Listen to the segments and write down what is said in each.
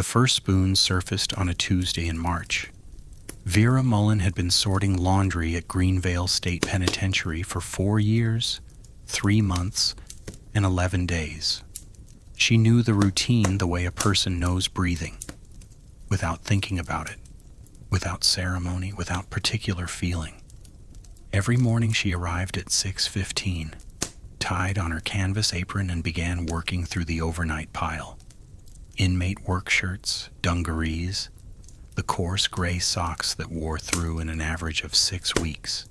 The first spoon surfaced on a Tuesday in March. Vera Mullen had been sorting laundry at Greenvale State Penitentiary for 4 years, 3 months, and 11 days. She knew the routine the way a person knows breathing, without thinking about it, without ceremony, without particular feeling. Every morning she arrived at 6:15, tied on her canvas apron, and began working through the overnight pile. Inmate work shirts, dungarees, the coarse gray socks that wore through in an average of 6 weeks.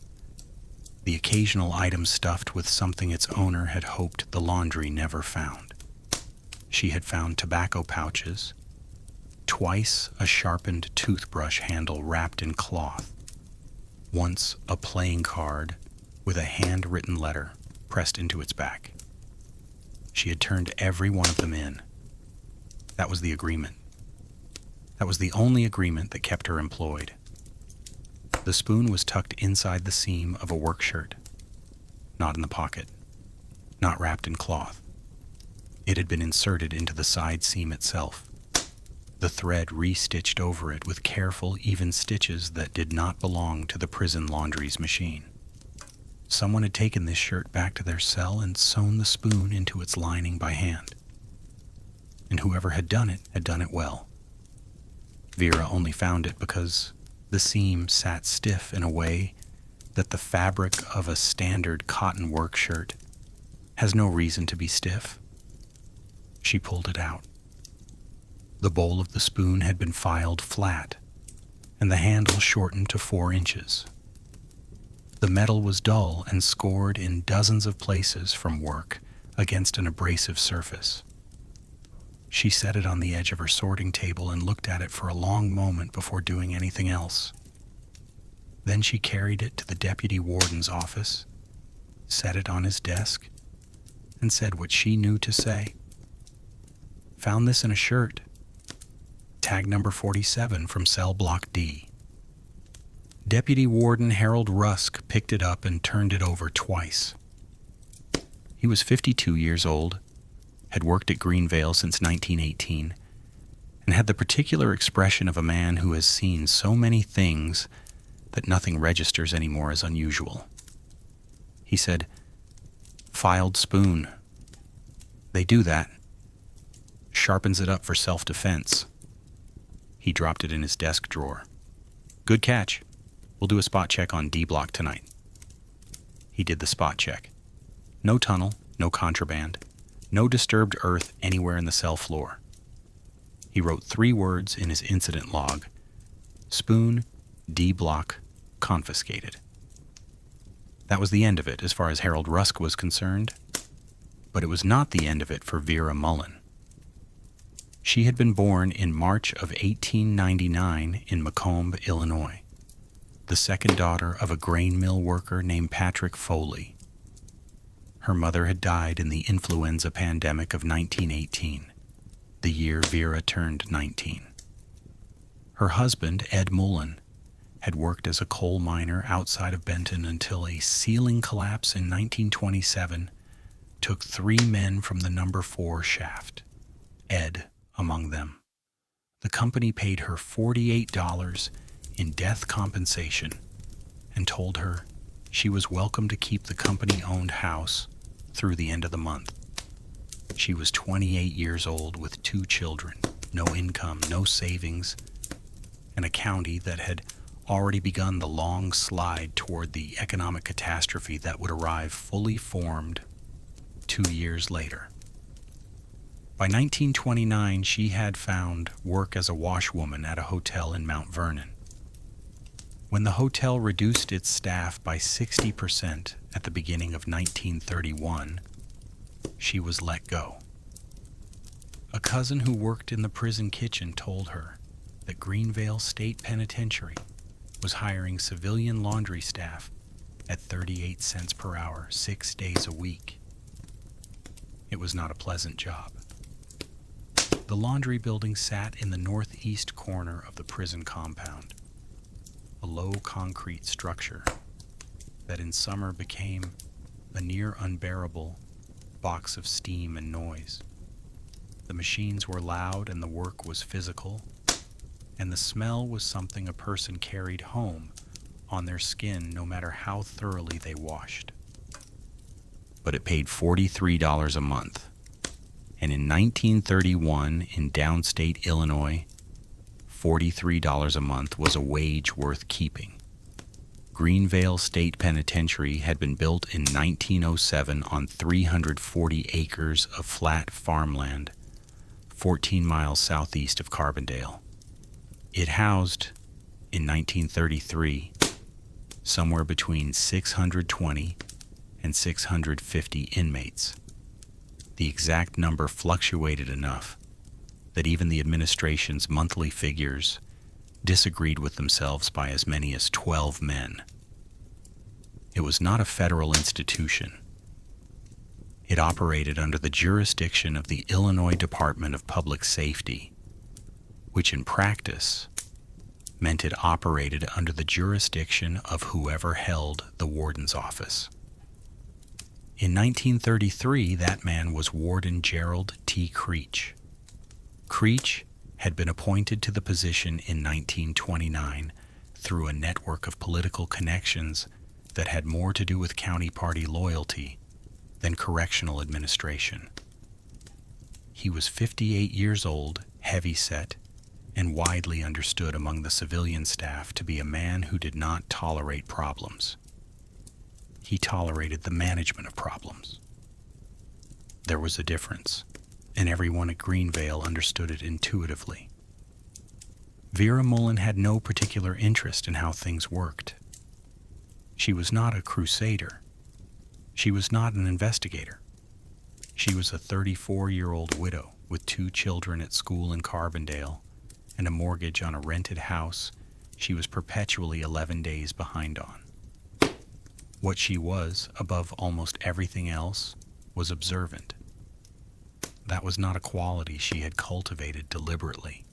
The occasional item stuffed with something its owner had hoped the laundry never found. She had found tobacco pouches, twice a sharpened toothbrush handle wrapped in cloth, once a playing card with a handwritten letter pressed into its back. She had turned every one of them in. That was the agreement. That was the only agreement that kept her employed. The spoon was tucked inside the seam of a work shirt, not in the pocket, not wrapped in cloth. It had been inserted into the side seam itself, the thread re-stitched over it with careful, even stitches that did not belong to the prison laundry's machine. Someone had taken this shirt back to their cell and sewn the spoon into its lining by hand. And whoever had done it well. Vera only found it because the seam sat stiff in a way that the fabric of a standard cotton work shirt has no reason to be stiff. She pulled it out. The bowl of the spoon had been filed flat, and the handle shortened to 4 inches. The metal was dull and scored in dozens of places from work against an abrasive surface. She set it on the edge of her sorting table and looked at it for a long moment before doing anything else. Then she carried it to the deputy warden's office, set it on his desk, and said what she knew to say. Found this in a shirt. Tag number 47 from cell block D. Deputy Warden Harold Rusk picked it up and turned it over twice. He was 52 years old, had worked at Greenvale since 1918, and had the particular expression of a man who has seen so many things that nothing registers anymore as unusual. He said, "Filed spoon. They do that. Sharpens it up for self-defense." He dropped it in his desk drawer. "Good catch. We'll do a spot check on D block tonight." He did the spot check. No tunnel, no contraband, no disturbed earth anywhere in the cell floor. He wrote 3 words in his incident log: spoon, D block, confiscated. That was the end of it as far as Harold Rusk was concerned, but it was not the end of it for Vera Mullen. She had been born in March of 1899 in Macomb, Illinois, the second daughter of a grain mill worker named Patrick Foley. Her mother had died in the influenza pandemic of 1918, the year Vera turned 19. Her husband, Ed Mullen, had worked as a coal miner outside of Benton until a ceiling collapse in 1927 took 3 men from the number 4 shaft, Ed among them. The company paid her $48 in death compensation and told her she was welcome to keep the company-owned house through the end of the month. She was 28 years old with 2 children, no income, no savings, and a county that had already begun the long slide toward the economic catastrophe that would arrive fully formed 2 years later. By 1929, she had found work as a washwoman at a hotel in Mount Vernon. When the hotel reduced its staff by 60% at the beginning of 1931, she was let go. A cousin who worked in the prison kitchen told her that Greenvale State Penitentiary was hiring civilian laundry staff at 38 cents per hour, 6 days a week. It was not a pleasant job. The laundry building sat in the northeast corner of the prison compound, a low concrete structure that in summer became a near unbearable box of steam and noise. The machines were loud and the work was physical, and the smell was something a person carried home on their skin no matter how thoroughly they washed. But it paid $43 a month, and in 1931 in downstate Illinois, $43 a month was a wage worth keeping. Greenvale State Penitentiary had been built in 1907 on 340 acres of flat farmland, 14 miles southeast of Carbondale. It housed, in 1933, somewhere between 620 and 650 inmates. The exact number fluctuated enough that even the administration's monthly figures disagreed with themselves by as many as 12 men. It was not a federal institution. It operated under the jurisdiction of the Illinois Department of Public Safety, which in practice meant it operated under the jurisdiction of whoever held the warden's office. In 1933, that man was Warden Gerald T. Creech. Creech had been appointed to the position in 1929 through a network of political connections that had more to do with county party loyalty than correctional administration. He was 58 years old, heavy-set, and widely understood among the civilian staff to be a man who did not tolerate problems. He tolerated the management of problems. There was a difference, and everyone at Greenvale understood it intuitively. Vera Mullen had no particular interest in how things worked. She was not a crusader. She was not an investigator. She was a 34-year-old widow with 2 children at school in Carbondale and a mortgage on a rented house she was perpetually 11 days behind on. What she was, above almost everything else, was observant. That was not a quality she had cultivated deliberately.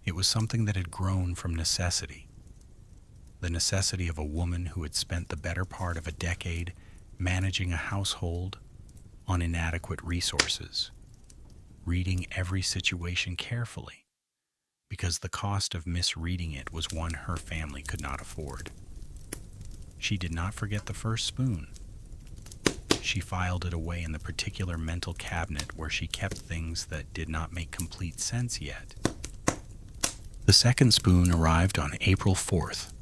It was something that had grown from necessity. The necessity of a woman who had spent the better part of a decade managing a household on inadequate resources, reading every situation carefully, because the cost of misreading it was one her family could not afford. She did not forget the first spoon. She filed it away in the particular mental cabinet where she kept things that did not make complete sense yet. The second spoon arrived on April 4th,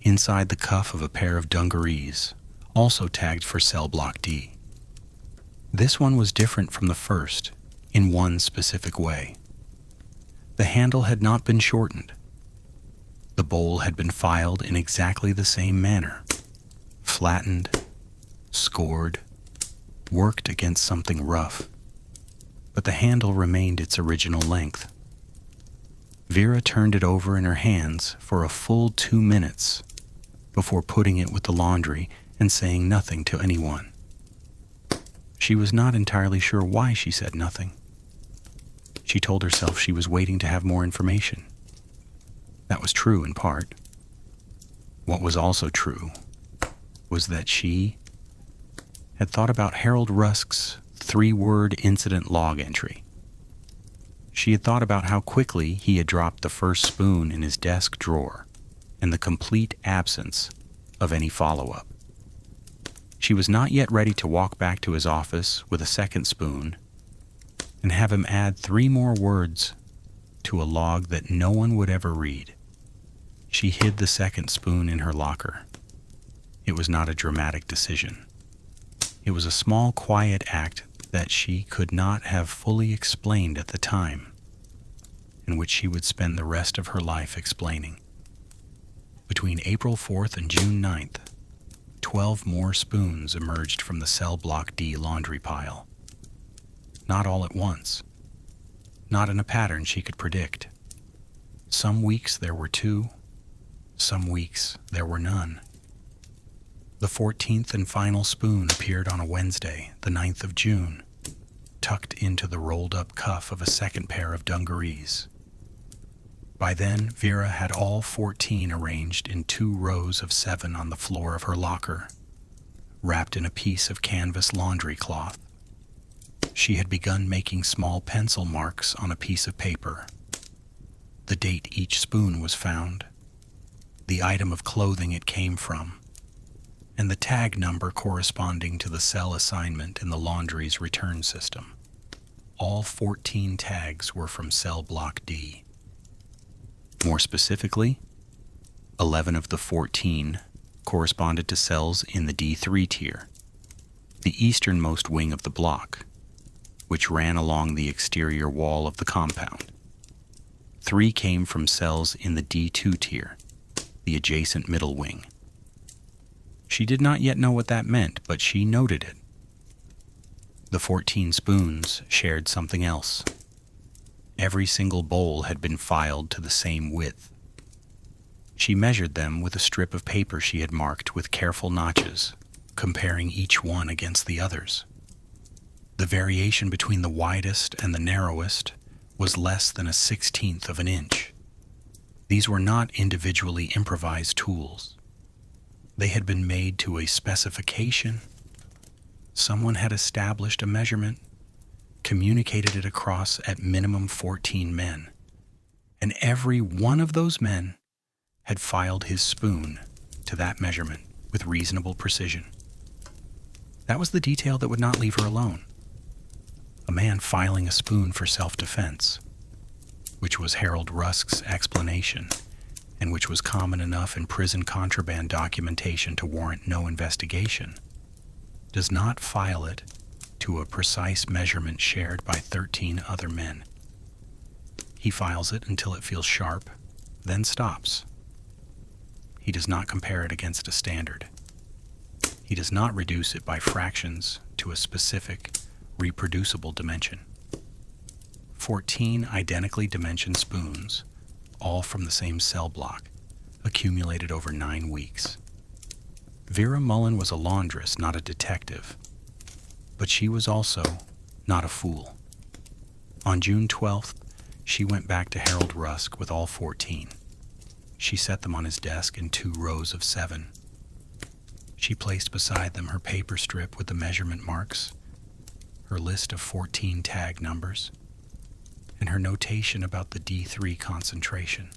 inside the cuff of a pair of dungarees, also tagged for Cell Block D. This one was different from the first in one specific way. The handle had not been shortened. The bowl had been filed in exactly the same manner, flattened, scored, worked against something rough, but the handle remained its original length. Vera turned it over in her hands for a full 2 minutes before putting it with the laundry and saying nothing to anyone. She was not entirely sure why she said nothing. She told herself she was waiting to have more information. That was true in part. What was also true was that she had thought about Harold Rusk's 3-word incident log entry. She had thought about how quickly he had dropped the first spoon in his desk drawer and the complete absence of any follow-up. She was not yet ready to walk back to his office with a second spoon and have him add 3 more words to a log that no one would ever read. She hid the second spoon in her locker. It was not a dramatic decision. It was a small, quiet act that she could not have fully explained at the time, and which she would spend the rest of her life explaining. Between April 4th and June 9th, 12 more spoons emerged from the Cell Block D laundry pile. Not all at once. Not in a pattern she could predict. Some weeks there were 2, some weeks there were none. The 14th and final spoon appeared on a Wednesday, the 9th of June, tucked into the rolled-up cuff of a second pair of dungarees. By then, Vera had all 14 arranged in 2 rows of 7 on the floor of her locker, wrapped in a piece of canvas laundry cloth. She had begun making small pencil marks on a piece of paper. The date each spoon was found, the item of clothing it came from, and the tag number corresponding to the cell assignment in the laundry's return system. All 14 tags were from cell block D. More specifically, 11 of the 14 corresponded to cells in the D3 tier, the easternmost wing of the block, which ran along the exterior wall of the compound. 3 came from cells in the D2 tier, the adjacent middle wing. She did not yet know what that meant, but she noted it. The 14 spoons shared something else. Every single bowl had been filed to the same width. She measured them with a strip of paper she had marked with careful notches, comparing each one against the others. The variation between the widest and the narrowest was less than a 16th of an inch. These were not individually improvised tools. They had been made to a specification. Someone had established a measurement, communicated it across at minimum 14 men, and every one of those men had filed his spoon to that measurement with reasonable precision. That was the detail that would not leave her alone. A man filing a spoon for self-defense, which was Harold Rusk's explanation, and which was common enough in prison contraband documentation to warrant no investigation, does not file it to a precise measurement shared by 13 other men. He files it until it feels sharp, then stops. He does not compare it against a standard. He does not reduce it by fractions to a specific, reproducible dimension. 14 identically dimensioned spoons, all from the same cell block, accumulated over 9 weeks. Vera Mullen was a laundress, not a detective, but she was also not a fool. On June 12th, she went back to Harold Rusk with all 14. She set them on his desk in 2 rows of 7. She placed beside them her paper strip with the measurement marks, her list of 14 tag numbers, and her notation about the D3 concentration.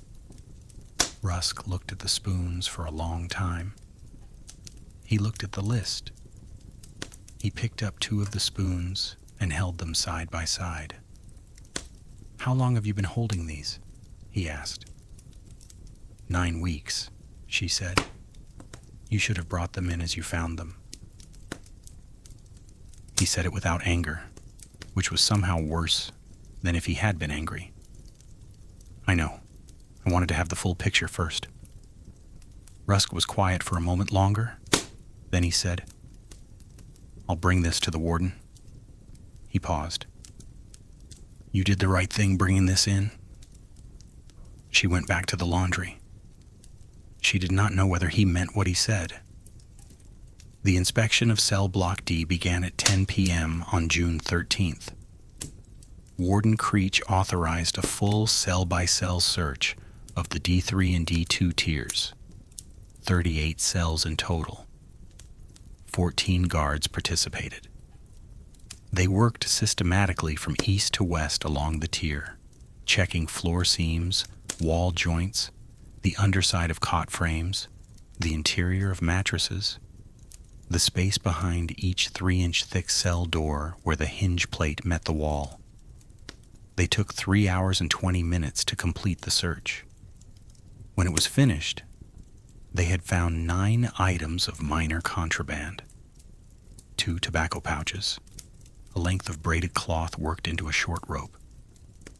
Rusk looked at the spoons for a long time. He looked at the list. He picked up 2 of the spoons and held them side by side. "How long have you been holding these?" he asked. 9 weeks, she said. "You should have brought them in as you found them." He said it without anger, which was somehow worse than if he had been angry. "I know. I wanted to have the full picture first." Rusk was quiet for a moment longer. Then he said, "I'll bring this to the warden." He paused. "You did the right thing bringing this in?" She went back to the laundry. She did not know whether he meant what he said. The inspection of cell block D began at 10 p.m. on June 13th. Warden Creech authorized a full cell-by-cell search of the D3 and D2 tiers, 38 cells in total. 14 guards participated. They worked systematically from east to west along the tier, checking floor seams, wall joints, the underside of cot frames, the interior of mattresses, the space behind each 3-inch thick cell door where the hinge plate met the wall. They took 3 hours and 20 minutes to complete the search. When it was finished, they had found 9 items of minor contraband: 2 tobacco pouches, a length of braided cloth worked into a short rope,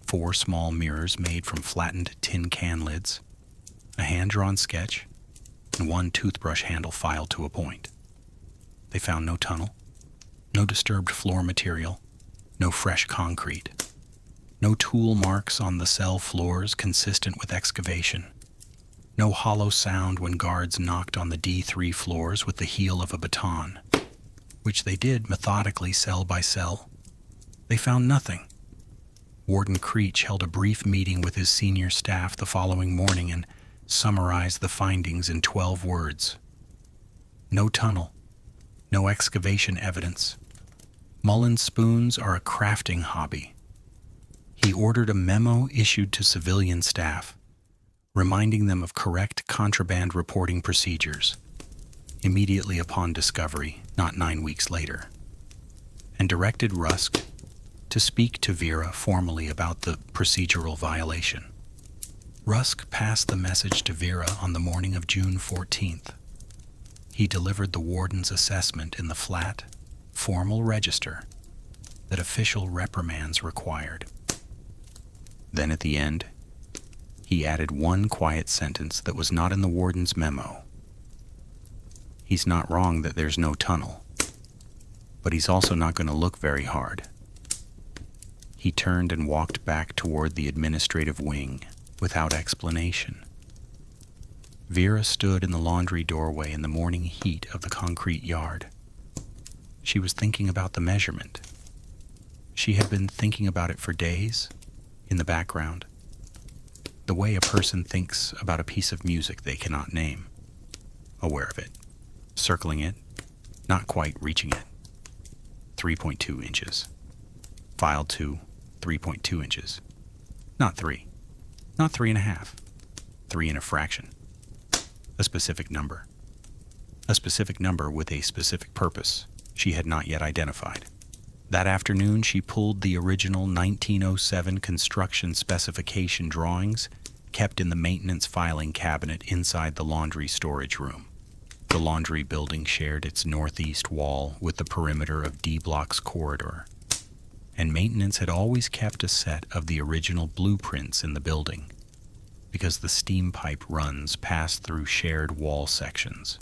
4 small mirrors made from flattened tin can lids, a hand-drawn sketch, and 1 toothbrush handle filed to a point. They found no tunnel, no disturbed floor material, no fresh concrete, no tool marks on the cell floors consistent with excavation, no hollow sound when guards knocked on the D3 floors with the heel of a baton, which they did methodically cell by cell. They found nothing. Warden Creech held a brief meeting with his senior staff the following morning and summarized the findings in 12 words. No tunnel, no excavation evidence, Mullen's spoons are a crafting hobby. He ordered a memo issued to civilian staff, reminding them of correct contraband reporting procedures, immediately upon discovery, not 9 weeks later, and directed Rusk to speak to Vera formally about the procedural violation. Rusk passed the message to Vera on the morning of June 14th. He delivered the warden's assessment in the flat, formal register that official reprimands required. Then at the end, he added one quiet sentence that was not in the warden's memo. He's not wrong that there's no tunnel, but he's also not going to look very hard. He turned and walked back toward the administrative wing without explanation. Vera stood in the laundry doorway in the morning heat of the concrete yard. She was thinking about the measurement. She had been thinking about it for days, in the background, the way a person thinks about a piece of music they cannot name, aware of it, circling it, not quite reaching it. 3.2 inches. Filed to 3.2 inches. Not 3. Not 3.5. 3 and a fraction. A specific number. A specific number with a specific purpose she had not yet identified. That afternoon, she pulled the original 1907 construction specification drawings kept in the maintenance filing cabinet inside the laundry storage room. The laundry building shared its northeast wall with the perimeter of D Block's corridor, and maintenance had always kept a set of the original blueprints in the building, because the steam pipe runs passed through shared wall sections.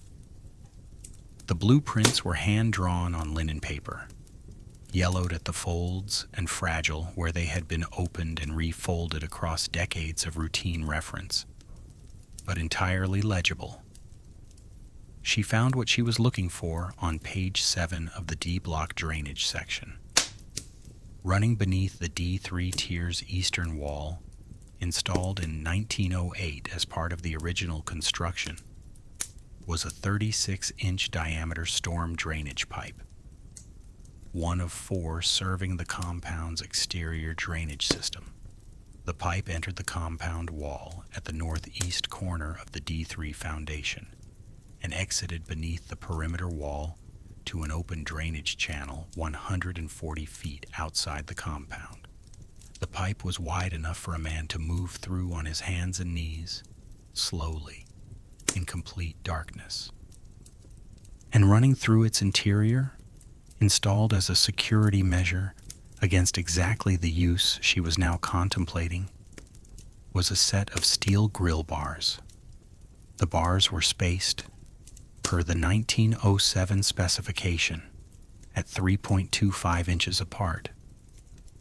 The blueprints were hand-drawn on linen paper, yellowed at the folds and fragile where they had been opened and refolded across decades of routine reference, but entirely legible. She found what she was looking for on page 7 of the D Block drainage section. Running beneath the D3 tier's eastern wall, installed in 1908 as part of the original construction, was a 36-inch diameter storm drainage pipe, one of 4 serving the compound's exterior drainage system. The pipe entered the compound wall at the northeast corner of the D3 foundation and exited beneath the perimeter wall to an open drainage channel 140 feet outside the compound. The pipe was wide enough for a man to move through on his hands and knees, slowly, in complete darkness. And running through its interior, installed as a security measure against exactly the use she was now contemplating, was a set of steel grill bars. The bars were spaced, per the 1907 specification, at 3.25 inches apart.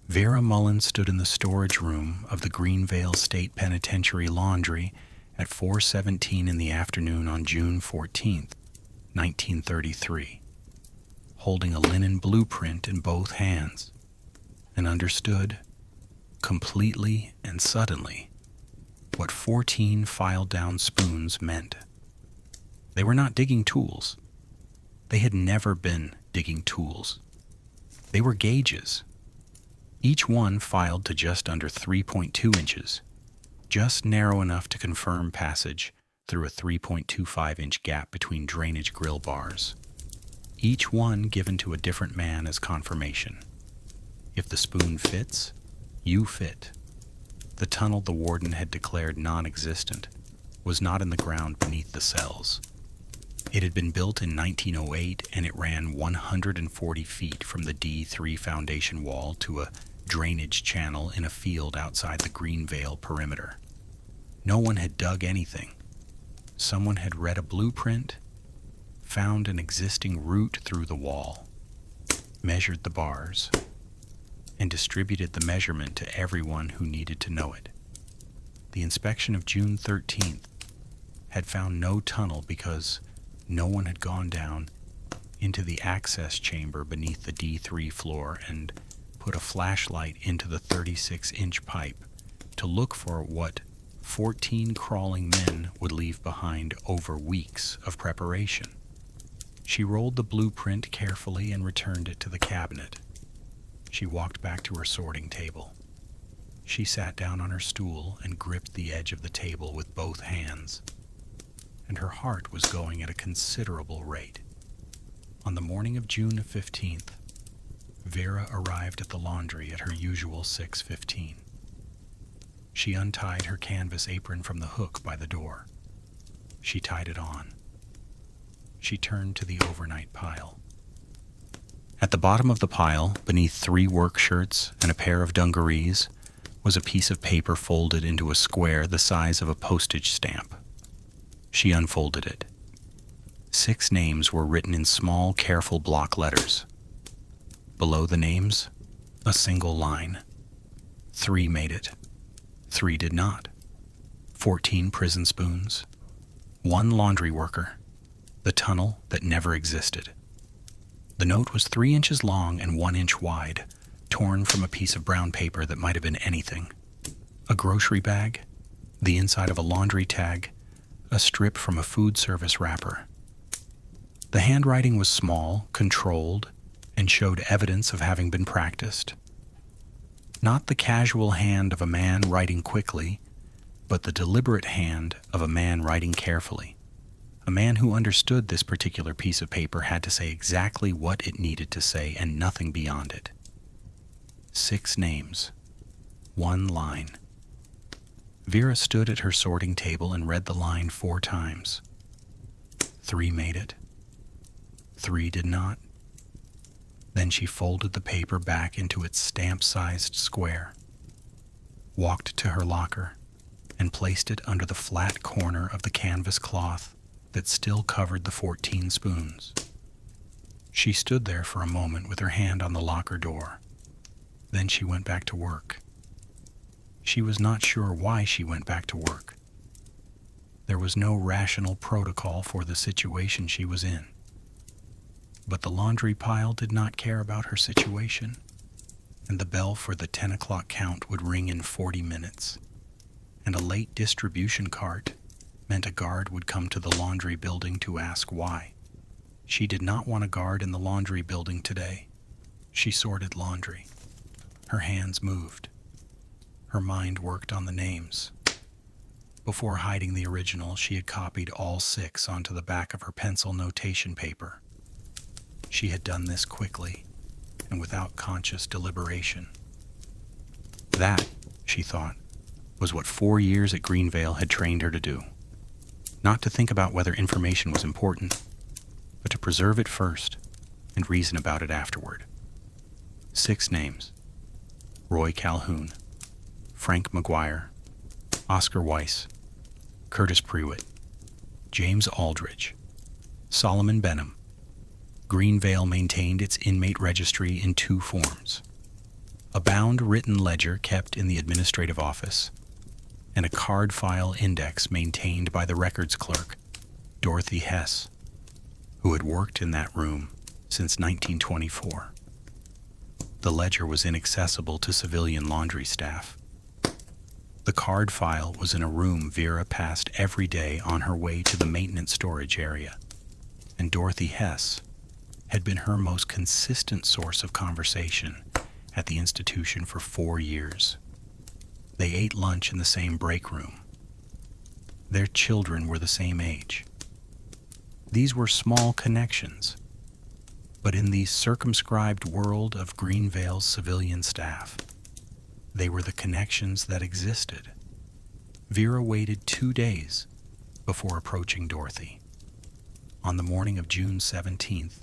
Vera Mullen stood in the storage room of the Greenvale State Penitentiary Laundry at 4:17 in the afternoon on June 14, 1933, holding a linen blueprint in both hands, and understood, completely and suddenly, what 14 filed-down spoons meant. They were not digging tools. They had never been digging tools. They were gauges, each one filed to just under 3.2 inches, just narrow enough to confirm passage through a 3.25-inch gap between drainage grill bars, each one given to a different man as confirmation. If the spoon fits, you fit. The tunnel the warden had declared non-existent was not in the ground beneath the cells. It had been built in 1908, and it ran 140 feet from the D3 foundation wall to a drainage channel in a field outside the Greenvale perimeter. No one had dug anything. Someone had read a blueprint, found an existing route through the wall, measured the bars, and distributed the measurement to everyone who needed to know it. The inspection of June 13th had found no tunnel because no one had gone down into the access chamber beneath the D3 floor and put a flashlight into the 36-inch pipe to look for what 14 crawling men would leave behind over weeks of preparation. She rolled the blueprint carefully and returned it to the cabinet. She walked back to her sorting table. She sat down on her stool and gripped the edge of the table with both hands, and her heart was going at a considerable rate. On the morning of June 15th, Vera arrived at the laundry at her usual 6:15. She untied her canvas apron from the hook by the door. She tied it on. She turned to the overnight pile. At the bottom of the pile, beneath 3 work shirts and a pair of dungarees, was a piece of paper folded into a square the size of a postage stamp. She unfolded it. 6 names were written in small, careful block letters. Below the names, a single line. 3 made it. 3 did not. 14 prison spoons. 1 laundry worker. The tunnel that never existed. The note was 3 inches long and 1 inch wide, torn from a piece of brown paper that might have been anything. A grocery bag, the inside of a laundry tag, a strip from a food service wrapper. The handwriting was small, controlled, and showed evidence of having been practiced. Not the casual hand of a man writing quickly, but the deliberate hand of a man writing carefully. A man who understood this particular piece of paper had to say exactly what it needed to say and nothing beyond it. 6 names. 1 line. Vera stood at her sorting table and read the line 4 times. 3 made it. 3 did not. Then she folded the paper back into its stamp-sized square, walked to her locker, and placed it under the flat corner of the canvas cloth that still covered the 14 spoons. She stood there for a moment with her hand on the locker door. Then she went back to work. She was not sure why she went back to work. There was no rational protocol for the situation she was in. But the laundry pile did not care about her situation, and the bell for the 10 o'clock count would ring in 40 minutes, and a late distribution cart meant a guard would come to the laundry building to ask why. She did not want a guard in the laundry building today. She sorted laundry. Her hands moved. Her mind worked on the names. Before hiding the original, she had copied all 6 onto the back of her pencil notation paper. She had done this quickly and without conscious deliberation. That, she thought, was what 4 years at Greenvale had trained her to do. Not to think about whether information was important, but to preserve it first and reason about it afterward. 6 names. Roy Calhoun, Frank McGuire, Oscar Weiss, Curtis Prewitt, James Aldridge, Solomon Benham. Greenvale maintained its inmate registry in 2 forms: a bound written ledger kept in the administrative office, and a card file index maintained by the records clerk, Dorothy Hess, who had worked in that room since 1924. The ledger was inaccessible to civilian laundry staff. The card file was in a room Vera passed every day on her way to the maintenance storage area, and Dorothy Hess had been her most consistent source of conversation at the institution for 4 years. They ate lunch in the same break room. Their children were the same age. These were small connections, but in the circumscribed world of Greenvale's civilian staff, they were the connections that existed. Vera waited 2 days before approaching Dorothy. On the morning of June 17th,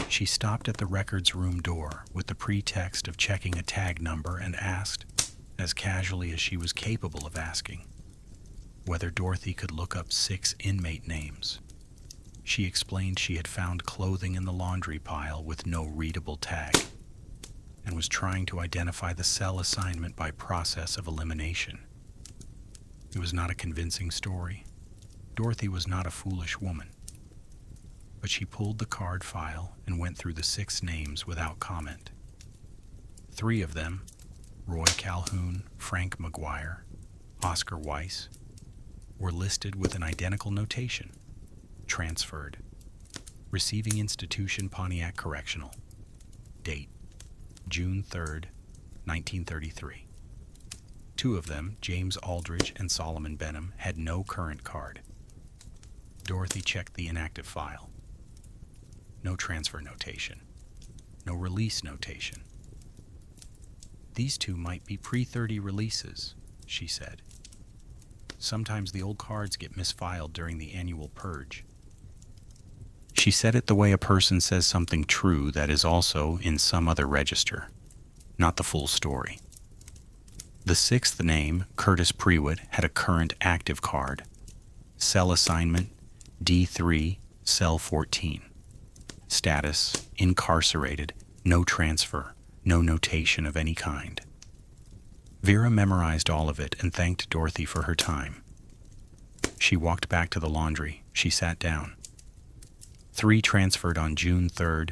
she stopped at the records room door with the pretext of checking a tag number and asked, as casually as she was capable of asking, whether Dorothy could look up 6 inmate names. She explained she had found clothing in the laundry pile with no readable tag and was trying to identify the cell assignment by process of elimination. It was not a convincing story. Dorothy was not a foolish woman. But she pulled the card file and went through the 6 names without comment. 3 of them, Roy Calhoun, Frank McGuire, Oscar Weiss, were listed with an identical notation: transferred, receiving institution Pontiac Correctional, date June 3rd, 1933. Two of them, James Aldridge and Solomon Benham, had no current card. Dorothy checked the inactive file. No transfer notation. No release notation. These two might be pre-30 releases, she said. Sometimes the old cards get misfiled during the annual purge. She said it the way a person says something true that is also in some other register, not the full story. The sixth name, Curtis Prewitt, had a current active card. Cell assignment, D3, cell 14. Status, incarcerated, no transfer, no notation of any kind. Vera memorized all of it and thanked Dorothy for her time. She walked back to the laundry. She sat down. 3 transferred on June 3rd,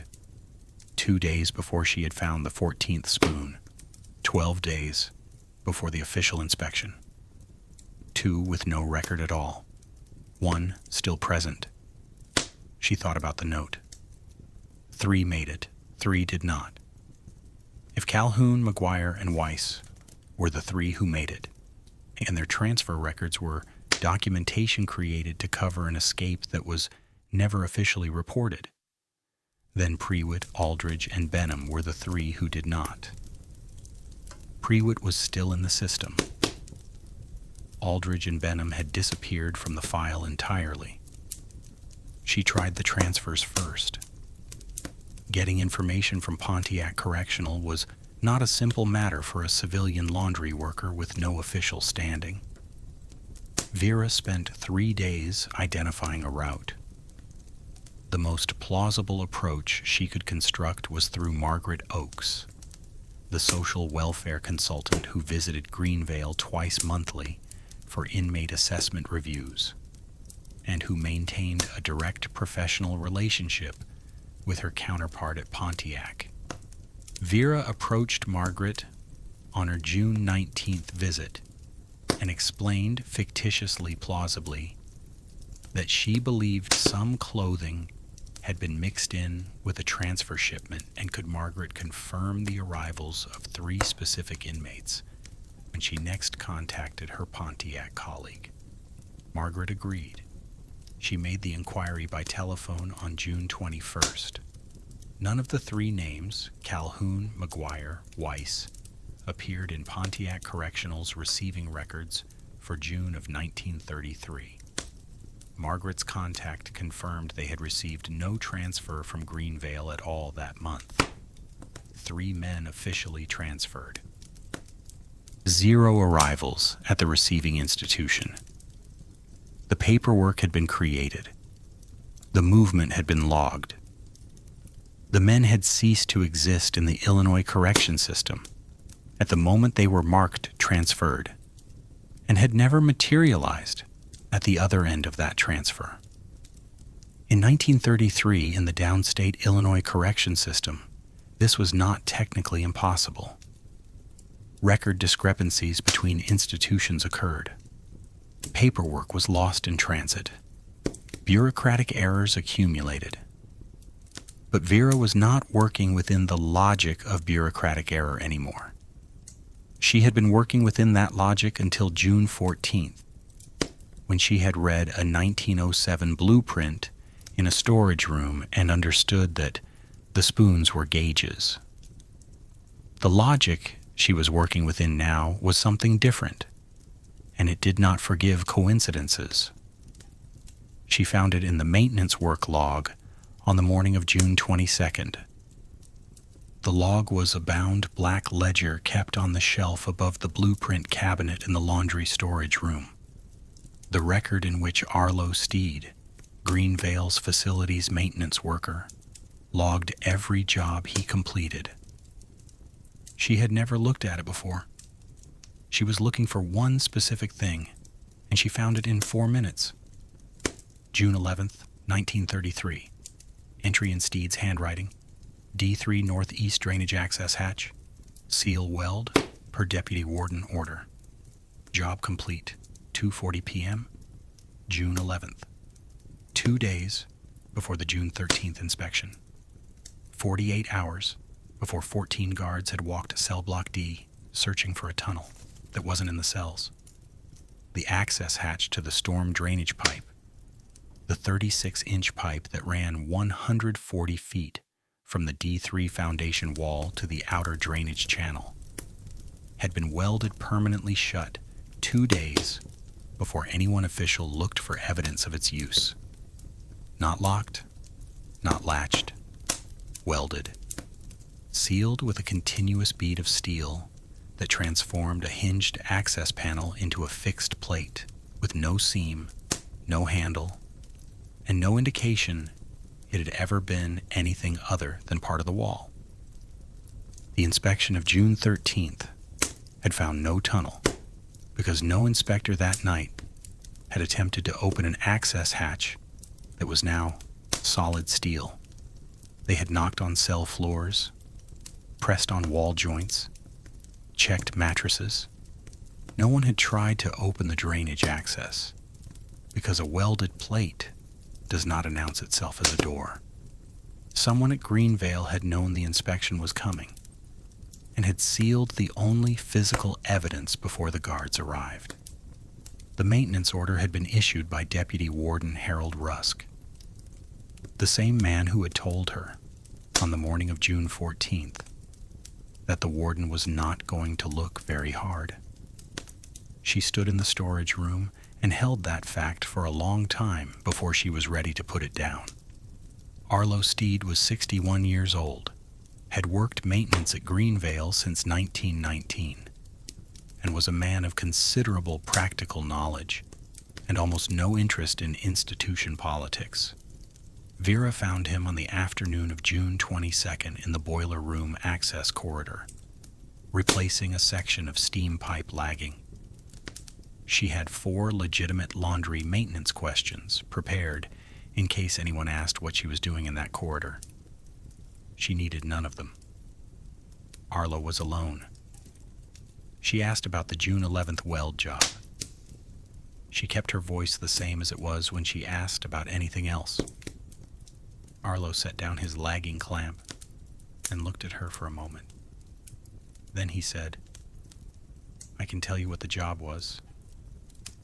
2 days before she had found the 14th spoon, 12 days before the official inspection. 2 with no record at all. 1 still present. She thought about the note. 3 made it, 3 did not. If Calhoun, McGuire, and Weiss were the 3 who made it, and their transfer records were documentation created to cover an escape that was never officially reported, then Prewitt, Aldridge, and Benham were the 3 who did not. Prewitt was still in the system. Aldridge and Benham had disappeared from the file entirely. She tried the transfers first. Getting information from Pontiac Correctional was not a simple matter for a civilian laundry worker with no official standing. Vera spent 3 days identifying a route. The most plausible approach she could construct was through Margaret Oakes, the social welfare consultant who visited Greenvale twice monthly for inmate assessment reviews, and who maintained a direct professional relationship with her counterpart at Pontiac. Vera approached Margaret on her June 19th visit and explained fictitiously plausibly that she believed some clothing had been mixed in with a transfer shipment, and could Margaret confirm the arrivals of 3 specific inmates when she next contacted her Pontiac colleague. Margaret agreed. She made the inquiry by telephone on June 21st. None of the 3 names, Calhoun, McGuire, Weiss, appeared in Pontiac Correctional's receiving records for June of 1933. Margaret's contact confirmed they had received no transfer from Greenvale at all that month. 3 men officially transferred. 0 arrivals at the receiving institution. The paperwork had been created. The movement had been logged. The men had ceased to exist in the Illinois correction system at the moment they were marked transferred, and had never materialized at the other end of that transfer. In 1933, in the downstate Illinois correction system, this was not technically impossible. Record discrepancies between institutions occurred. Paperwork was lost in transit. Bureaucratic errors accumulated. But Vera was not working within the logic of bureaucratic error anymore. She had been working within that logic until June 14th, when she had read a 1907 blueprint in a storage room and understood that the spoons were gauges. The logic she was working within now was something different, and it did not forgive coincidences. She found it in the maintenance work log on the morning of June 22nd. The log was a bound black ledger kept on the shelf above the blueprint cabinet in the laundry storage room. The record in which Arlo Steed, Greenvale's facilities maintenance worker, logged every job he completed. She had never looked at it before. She was looking for one specific thing, and she found it in 4 minutes. June 11th, 1933. Entry in Steed's handwriting. D3 Northeast Drainage Access Hatch. Seal weld, per Deputy Warden order. Job complete. 2:40 p.m., June 11th. 2 days before the June 13th inspection. 48 hours before 14 guards had walked cell block D, searching for a tunnel that wasn't in the cells. The access hatch to the storm drainage pipe, the 36-inch pipe that ran 140 feet from the D3 foundation wall to the outer drainage channel, had been welded permanently shut 2 days before any one official looked for evidence of its use. Not locked, not latched, welded, sealed with a continuous bead of steel that transformed a hinged access panel into a fixed plate with no seam, no handle, and no indication it had ever been anything other than part of the wall. The inspection of June 13th had found no tunnel because no inspector that night had attempted to open an access hatch that was now solid steel. They had knocked on cell floors, pressed on wall joints, checked mattresses. No one had tried to open the drainage access because a welded plate does not announce itself as a door. Someone at Greenvale had known the inspection was coming and had sealed the only physical evidence before the guards arrived. The maintenance order had been issued by Deputy Warden Harold Rusk, the same man who had told her on the morning of June 14th that the warden was not going to look very hard. She stood in the storage room and held that fact for a long time before she was ready to put it down. Arlo Steed was 61 years old, had worked maintenance at Greenvale since 1919, and was a man of considerable practical knowledge and almost no interest in institution politics. Vera found him on the afternoon of June 22nd in the boiler room access corridor, replacing a section of steam pipe lagging. She had 4 legitimate laundry maintenance questions prepared in case anyone asked what she was doing in that corridor. She needed none of them. Arlo was alone. She asked about the June 11th weld job. She kept her voice the same as it was when she asked about anything else. Arlo set down his lagging clamp and looked at her for a moment. Then he said, "I can tell you what the job was.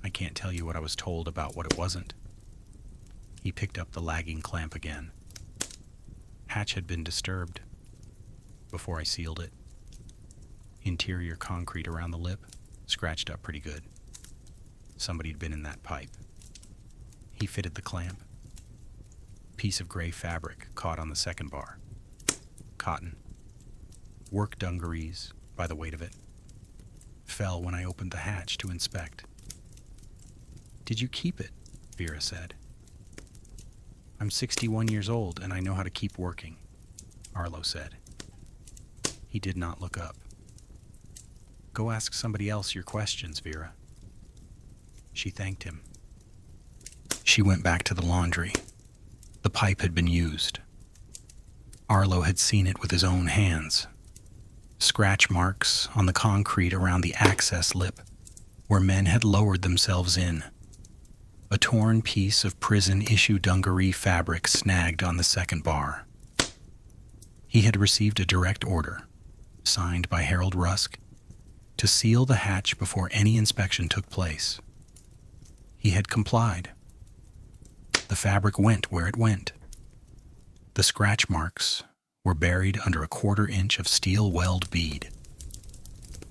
I can't tell you what I was told about what it wasn't." He picked up the lagging clamp again. Hatch had been disturbed before I sealed it. Interior concrete around the lip, scratched up pretty good. Somebody had been in that pipe. He fitted the clamp. Piece of gray fabric caught on the second bar. Cotton. Work dungarees by the weight of it. Fell when I opened the hatch to inspect. "Did you keep it?" Vera said. "I'm 61 years old and I know how to keep working," Arlo said. He did not look up. "Go ask somebody else your questions, Vera." She thanked him. She went back to the laundry. The pipe had been used. Arlo had seen it with his own hands. Scratch marks on the concrete around the access lip where men had lowered themselves in. A torn piece of prison-issue dungaree fabric snagged on the second bar. He had received a direct order, signed by Harold Rusk, to seal the hatch before any inspection took place. He had complied. The fabric went where it went. The scratch marks were buried under a 1/4 inch of steel weld bead.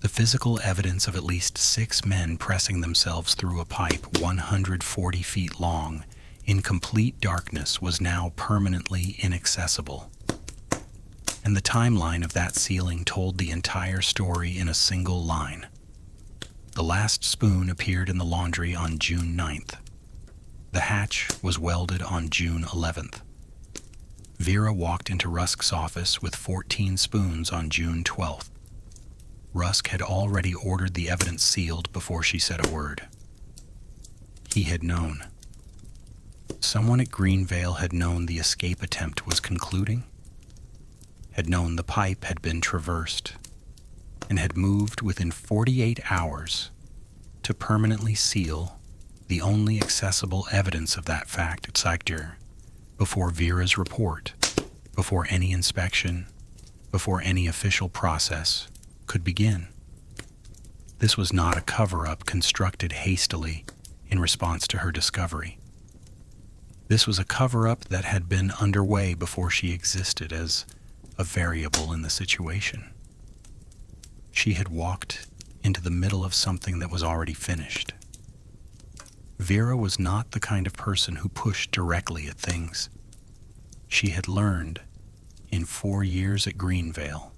The physical evidence of at least 6 men pressing themselves through a pipe 140 feet long in complete darkness was now permanently inaccessible. And the timeline of that sealing told the entire story in a single line. The last spoon appeared in the laundry on June 9th. The hatch was welded on June 11th. Vera walked into Rusk's office with 14 spoons on June 12th. Rusk had already ordered the evidence sealed before she said a word. He had known. Someone at Greenvale had known the escape attempt was concluding, had known the pipe had been traversed, and had moved within 48 hours to permanently seal the only accessible evidence of that fact at Sector before Vera's report, before any inspection, before any official process could begin. This was not a cover-up constructed hastily in response to her discovery. This was a cover-up that had been underway before she existed as a variable in the situation. She had walked into the middle of something that was already finished. Vera was not the kind of person who pushed directly at things. She had learned in 4 years at Greenvale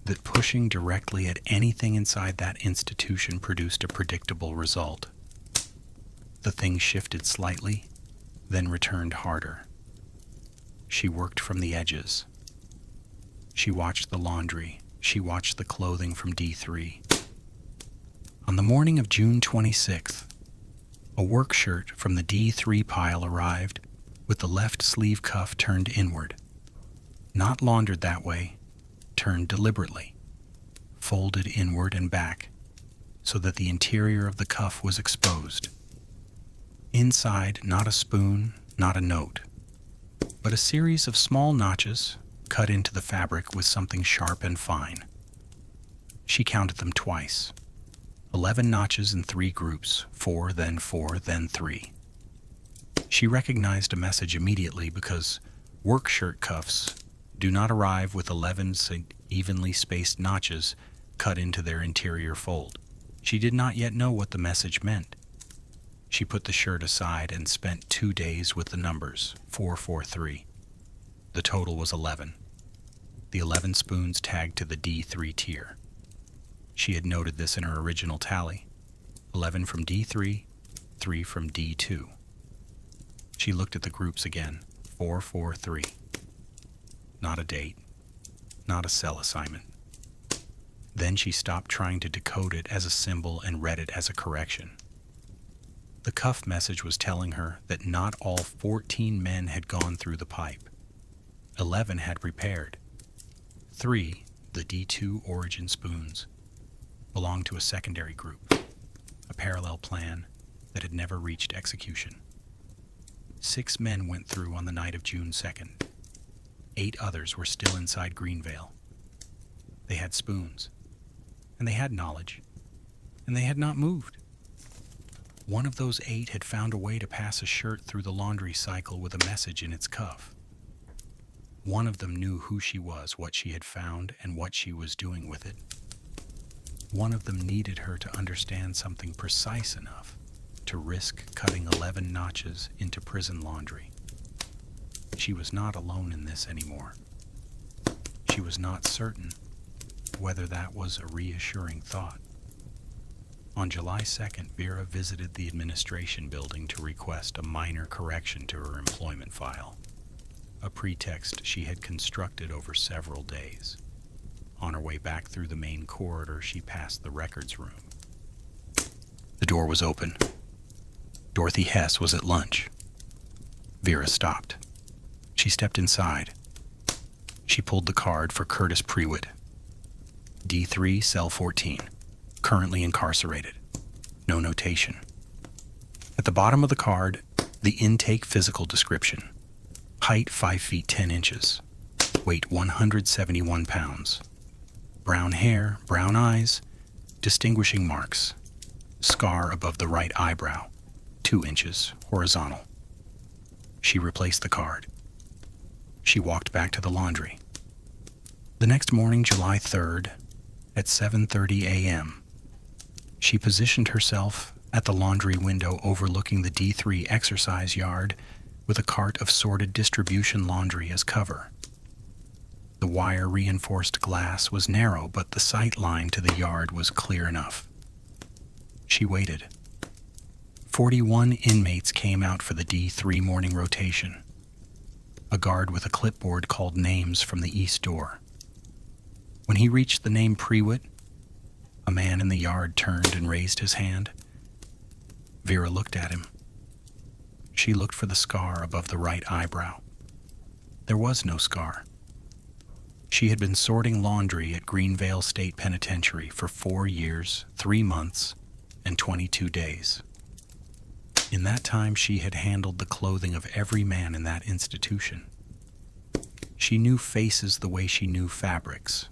that pushing directly at anything inside that institution produced a predictable result. The thing shifted slightly, then returned harder. She worked from the edges. She watched the laundry. She watched the clothing from D3. On the morning of June 26th, a work shirt from the D3 pile arrived with the left sleeve cuff turned inward. Not laundered that way, turned deliberately, folded inward and back so that the interior of the cuff was exposed. Inside, not a spoon, not a note, but a series of small notches cut into the fabric with something sharp and fine. She counted them twice. 11 notches in 3 groups, 4, then 3. She recognized a message immediately because work shirt cuffs do not arrive with 11 evenly spaced notches cut into their interior fold. She did not yet know what the message meant. She put the shirt aside and spent 2 days with the numbers, 443. The total was 11. The 11 spoons tagged to the D3 tier. She had noted this in her original tally. 11 from D3, 3 from D2. She looked at the groups again, 443. Not a date, not a cell assignment. Then she stopped trying to decode it as a symbol and read it as a correction. The cuff message was telling her that not all 14 men had gone through the pipe. 11 had repaired. 3, the D2 origin spoons, belonged to a secondary group, a parallel plan that had never reached execution. 6 men went through on the night of June 2nd. 8 others were still inside Greenvale. They had spoons, and they had knowledge, and they had not moved. One of those 8 had found a way to pass a shirt through the laundry cycle with a message in its cuff. One of them knew who she was, what she had found, and what she was doing with it. One of them needed her to understand something precise enough to risk cutting 11 notches into prison laundry. She was not alone in this anymore. She was not certain whether that was a reassuring thought. On July 2nd, Vera visited the administration building to request a minor correction to her employment file, a pretext she had constructed over several days. On her way back through the main corridor, she passed the records room. The door was open. Dorothy Hess was at lunch. Vera stopped. She stepped inside. She pulled the card for Curtis Prewitt. D3, cell 14. Currently incarcerated. No notation. At the bottom of the card, the intake physical description. Height 5 feet 10 inches. Weight 171 pounds. Brown hair, brown eyes, distinguishing marks. Scar above the right eyebrow, 2 inches, horizontal. She replaced the card. She walked back to the laundry. The next morning, July 3rd, at 7:30 a.m., she positioned herself at the laundry window overlooking the D3 exercise yard with a cart of sorted distribution laundry as cover. The wire-reinforced glass was narrow, but the sight line to the yard was clear enough. She waited. 41 inmates came out for the D3 morning rotation. A guard with a clipboard called names from the east door. When he reached the name Prewitt, a man in the yard turned and raised his hand. Vera looked at him. She looked for the scar above the right eyebrow. There was no scar. She had been sorting laundry at Greenvale State Penitentiary for 4 years, 3 months, and 22 days. In that time, she had handled the clothing of every man in that institution. She knew faces the way she knew fabrics,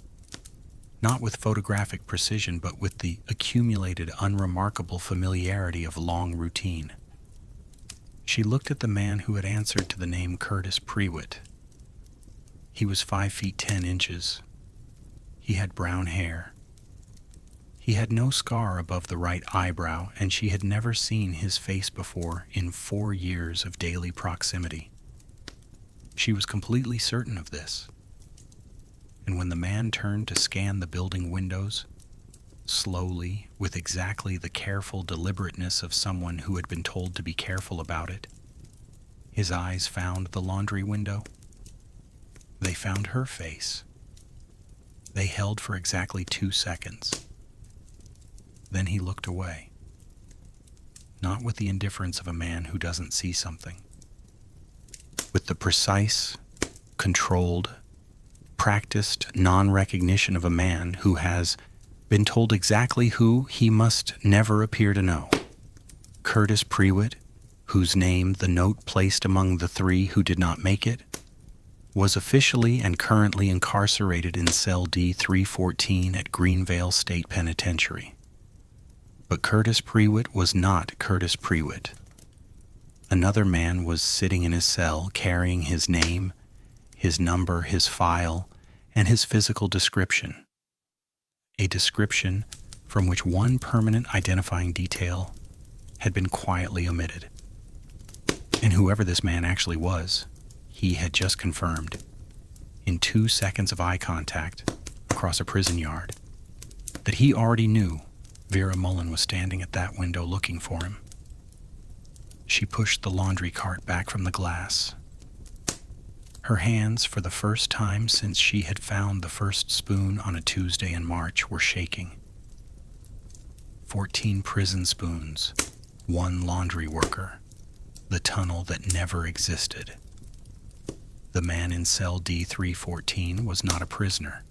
not with photographic precision, but with the accumulated, unremarkable familiarity of long routine. She looked at the man who had answered to the name Curtis Prewitt. He was 5 feet 10 inches. He had brown hair. He had no scar above the right eyebrow, and she had never seen his face before in 4 years of daily proximity. She was completely certain of this. And when the man turned to scan the building windows, slowly, with exactly the careful deliberateness of someone who had been told to be careful about it, his eyes found the laundry window. They found her face. They held for exactly 2 seconds. Then he looked away, not with the indifference of a man who doesn't see something, with the precise, controlled, practiced non-recognition of a man who has been told exactly who he must never appear to know. Curtis Prewitt, whose name the note placed among the 3 who did not make it, was officially and currently incarcerated in cell D314 at Greenvale State Penitentiary. But Curtis Prewitt was not Curtis Prewitt. Another man was sitting in his cell carrying his name, his number, his file, and his physical description. A description from which one permanent identifying detail had been quietly omitted. And whoever this man actually was, he had just confirmed, in 2 seconds of eye contact across a prison yard, that he already knew Vera Mullen was standing at that window looking for him. She pushed the laundry cart back from the glass. Her hands, for the first time since she had found the first spoon on a Tuesday in March, were shaking. 14 prison spoons, 1 laundry worker, the tunnel that never existed. The man in cell D314 was not a prisoner.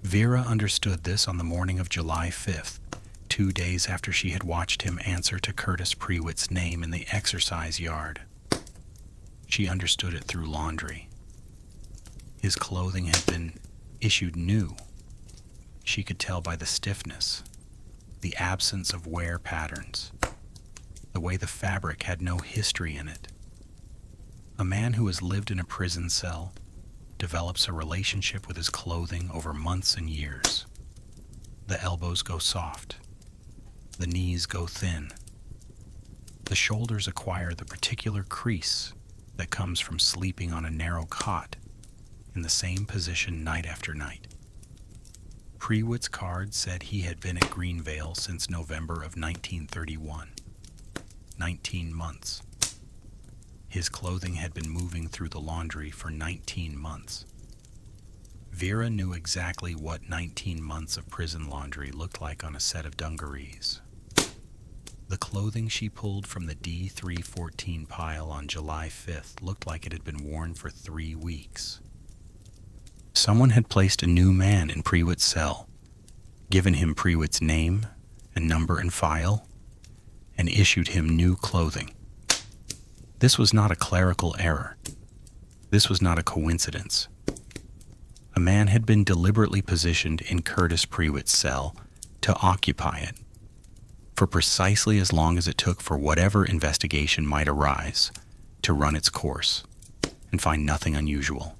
Vera understood this on the morning of July 5th, 2 days after she had watched him answer to Curtis Prewitt's name in the exercise yard. She understood it through laundry. His clothing had been issued new. She could tell by the stiffness, the absence of wear patterns, the way the fabric had no history in it. A man who has lived in a prison cell develops a relationship with his clothing over months and years. The elbows go soft. The knees go thin. The shoulders acquire the particular crease that comes from sleeping on a narrow cot in the same position night after night. Prewitt's card said he had been at Greenvale since November of 1931. 19 months. His clothing had been moving through the laundry for 19 months. Vera knew exactly what 19 months of prison laundry looked like on a set of dungarees. The clothing she pulled from the D314 pile on July 5th looked like it had been worn for 3 weeks. Someone had placed a new man in Prewitt's cell, given him Prewitt's name and number and file, and issued him new clothing. This was not a clerical error. This was not a coincidence. A man had been deliberately positioned in Curtis Prewitt's cell to occupy it for precisely as long as it took for whatever investigation might arise to run its course and find nothing unusual.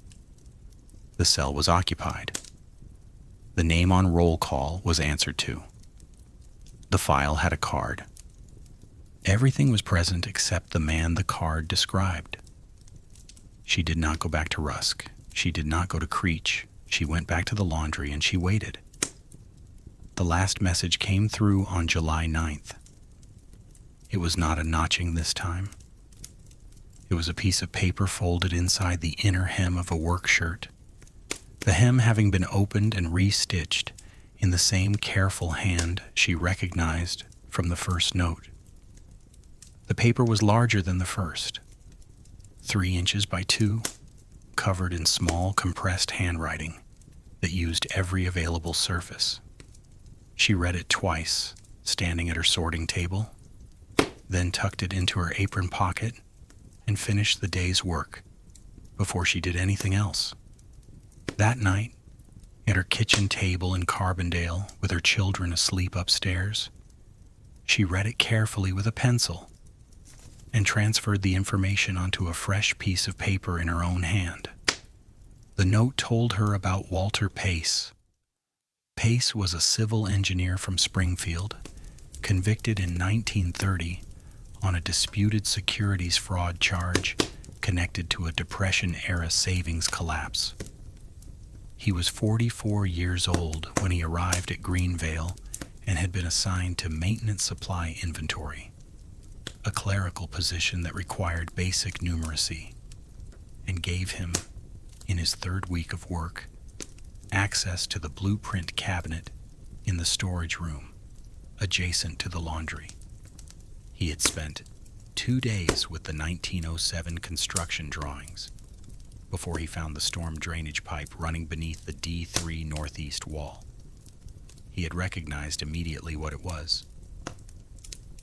The cell was occupied. The name on roll call was answered to. The file had a card. Everything was present except the man the card described. She did not go back to Rusk. She did not go to Creech. She went back to the laundry and she waited. The last message came through on July 9th. It was not a notching this time. It was a piece of paper folded inside the inner hem of a work shirt, the hem having been opened and restitched in the same careful hand she recognized from the first note. The paper was larger than the first, 3 inches by 2, covered in small compressed handwriting that used every available surface. She read it twice, standing at her sorting table, then tucked it into her apron pocket and finished the day's work before she did anything else. That night, at her kitchen table in Carbondale with her children asleep upstairs, she read it carefully with a pencil and transferred the information onto a fresh piece of paper in her own hand. The note told her about Walter Pace. Pace was a civil engineer from Springfield, convicted in 1930 on a disputed securities fraud charge connected to a Depression-era savings collapse. He was 44 years old when he arrived at Greenvale and had been assigned to maintenance supply inventory, a clerical position that required basic numeracy, and gave him, in his third week of work, access to the blueprint cabinet in the storage room adjacent to the laundry. He had spent 2 days with the 1907 construction drawings before he found the storm drainage pipe running beneath the D3 northeast wall. He had recognized immediately what it was.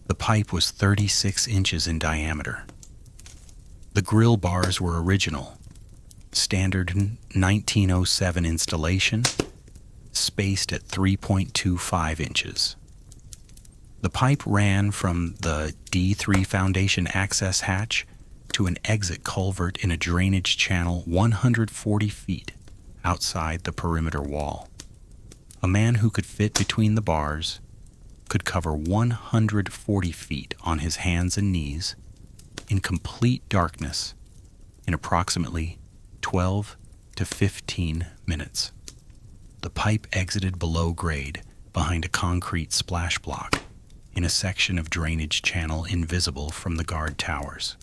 The pipe was 36 inches in diameter. The grill bars were original, standard 1907 installation, spaced at 3.25 inches. The pipe ran from the D3 foundation access hatch to an exit culvert in a drainage channel 140 feet outside the perimeter wall. A man who could fit between the bars could cover 140 feet on his hands and knees in complete darkness in approximately 12 to 15 minutes. The pipe exited below grade behind a concrete splash block in a section of drainage channel invisible from the guard towers.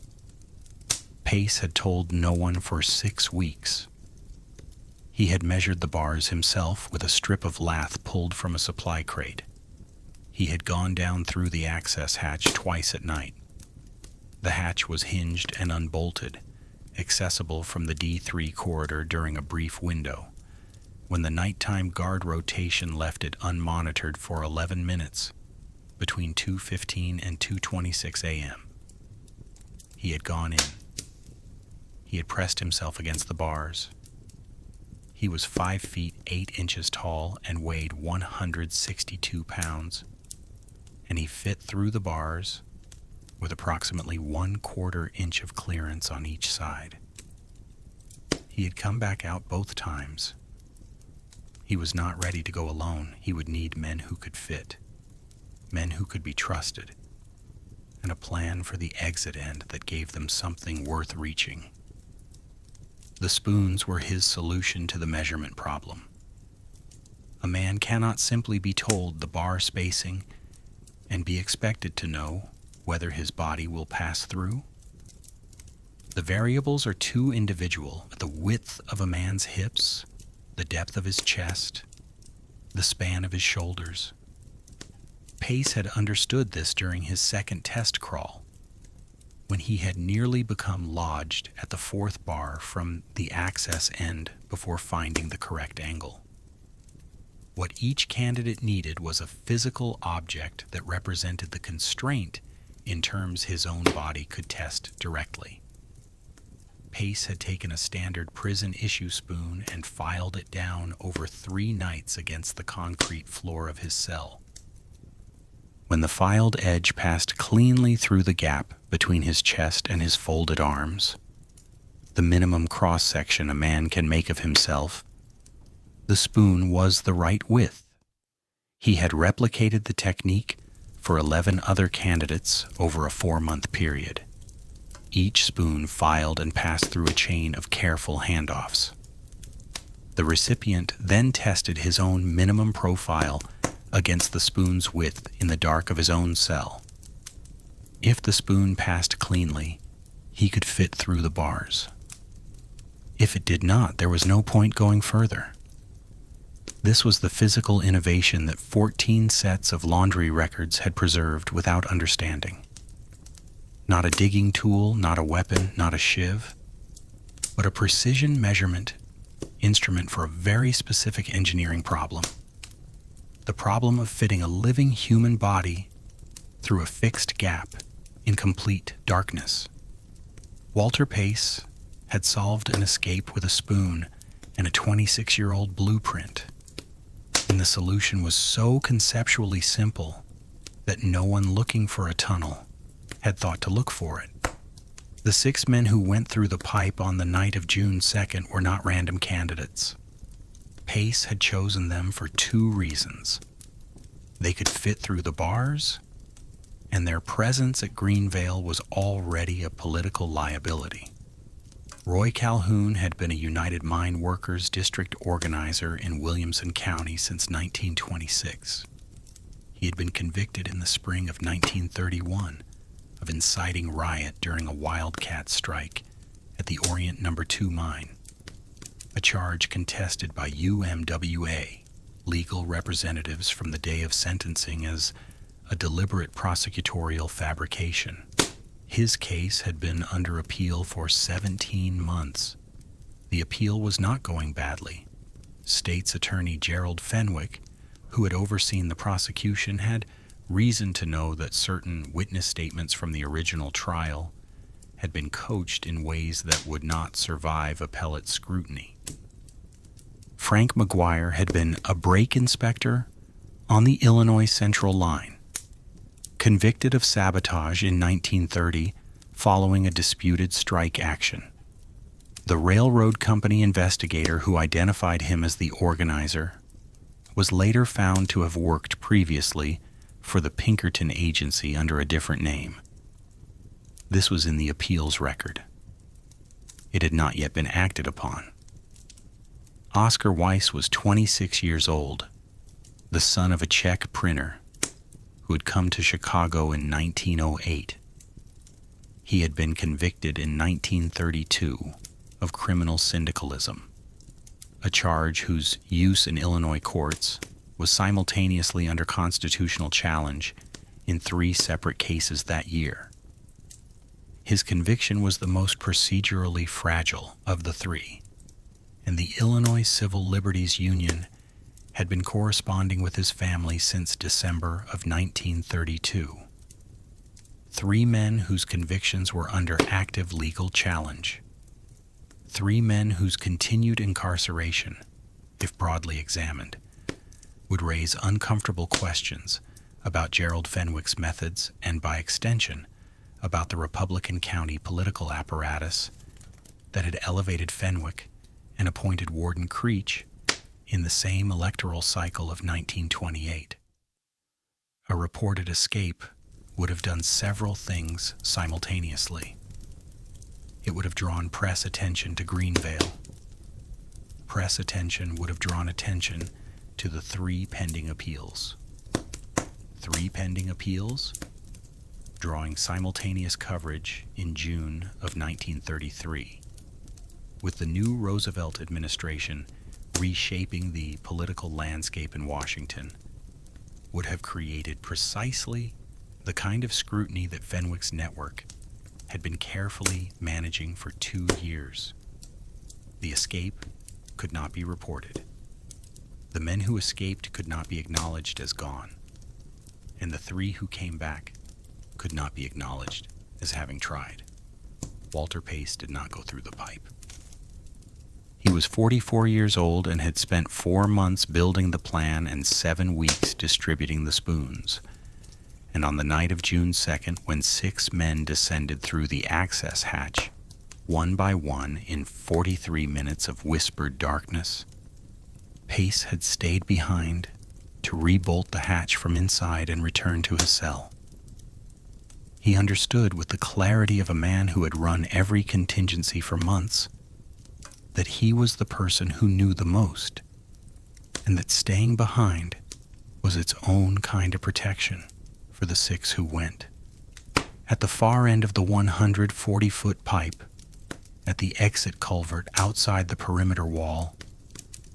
Pace had told no one for 6 weeks. He had measured the bars himself with a strip of lath pulled from a supply crate. He had gone down through the access hatch twice at night. The hatch was hinged and unbolted, accessible from the D3 corridor during a brief window, when the nighttime guard rotation left it unmonitored for 11 minutes between 2:15 and 2:26 a.m. He had gone in. He had pressed himself against the bars. He was 5 feet 8 inches tall and weighed 162 pounds, and he fit through the bars with approximately 1/4 inch of clearance on each side. He had come back out both times. He was not ready to go alone. He would need men who could fit, men who could be trusted, and a plan for the exit end that gave them something worth reaching. The spoons were his solution to the measurement problem. A man cannot simply be told the bar spacing and be expected to know whether his body will pass through. The variables are too individual: the width of a man's hips, the depth of his chest, the span of his shoulders. Pace had understood this during his second test crawl, when he had nearly become lodged at the 4th bar from the access end before finding the correct angle. What each candidate needed was a physical object that represented the constraint in terms his own body could test directly. Pace had taken a standard prison issue spoon and filed it down over 3 nights against the concrete floor of his cell. When the filed edge passed cleanly through the gap between his chest and his folded arms, the minimum cross-section a man can make of himself, the spoon was the right width. He had replicated the technique for 11 other candidates over a 4-month period. Each spoon filed and passed through a chain of careful handoffs. The recipient then tested his own minimum profile against the spoon's width in the dark of his own cell. If the spoon passed cleanly, he could fit through the bars. If it did not, there was no point going further. This was the physical innovation that 14 sets of laundry records had preserved without understanding. Not a digging tool, not a weapon, not a shiv, but a precision measurement instrument for a very specific engineering problem: the problem of fitting a living human body through a fixed gap in complete darkness. Walter Pace had solved an escape with a spoon and a 26-year-old blueprint. And the solution was so conceptually simple that no one looking for a tunnel had thought to look for it. The 6 men who went through the pipe on the night of June 2nd were not random candidates. Pace had chosen them for 2 reasons. They could fit through the bars, and their presence at Greenvale was already a political liability. Roy Calhoun had been a United Mine Workers District organizer in Williamson County since 1926. He had been convicted in the spring of 1931 of inciting riot during a wildcat strike at the Orient No. 2 mine, a charge contested by UMWA, legal representatives from the day of sentencing, as a deliberate prosecutorial fabrication. His case had been under appeal for 17 months. The appeal was not going badly. State's Attorney Gerald Fenwick, who had overseen the prosecution, had reason to know that certain witness statements from the original trial had been coached in ways that would not survive appellate scrutiny. Frank McGuire had been a brake inspector on the Illinois Central Line, convicted of sabotage in 1930 following a disputed strike action. The railroad company investigator who identified him as the organizer was later found to have worked previously for the Pinkerton Agency under a different name. This was in the appeals record. It had not yet been acted upon. Oscar Weiss was 26 years old, the son of a Czech printer who had come to Chicago in 1908. He had been convicted in 1932 of criminal syndicalism, a charge whose use in Illinois courts was simultaneously under constitutional challenge in 3 separate cases that year. His conviction was the most procedurally fragile of the 3, and the Illinois Civil Liberties Union had been corresponding with his family since December of 1932. 3 men whose convictions were under active legal challenge. 3 men whose continued incarceration, if broadly examined, would raise uncomfortable questions about Gerald Fenwick's methods and, by extension, about the Republican County political apparatus that had elevated Fenwick and appointed Warden Creech in the same electoral cycle of 1928. A reported escape would have done several things simultaneously. It would have drawn press attention to Greenvale. Press attention would have drawn attention to the 3 pending appeals. 3 pending appeals, drawing simultaneous coverage in June of 1933. With the new Roosevelt administration reshaping the political landscape in Washington, would have created precisely the kind of scrutiny that Fenwick's network had been carefully managing for 2 years. The escape could not be reported. The men who escaped could not be acknowledged as gone, and the 3 who came back could not be acknowledged as having tried. Walter Pace did not go through the pipe. He was 44 years old and had spent 4 months building the plan and 7 weeks distributing the spoons. And on the night of June 2nd, when 6 men descended through the access hatch, one by one in 43 minutes of whispered darkness, Pace had stayed behind to rebolt the hatch from inside and return to his cell. He understood with the clarity of a man who had run every contingency for months that he was the person who knew the most, and that staying behind was its own kind of protection for the 6 who went. At the far end of the 140-foot pipe, at the exit culvert outside the perimeter wall,